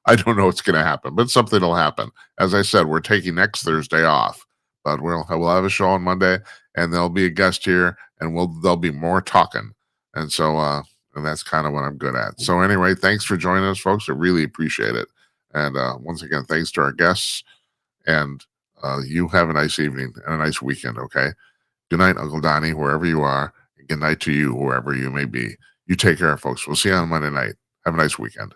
I don't know what's going to happen, but something will happen. As I said, we're taking next Thursday off, but we'll have a show on Monday, and there'll be a guest here, and there'll be more talking. And so, and that's kind of what I'm good at. So anyway, thanks for joining us, folks. I really appreciate it. And once again, thanks to our guests. And you have a nice evening and a nice weekend, okay? Good night, Uncle Donnie, wherever you are. Good night to you, wherever you may be. You take care, folks. We'll see you on Monday night. Have a nice weekend.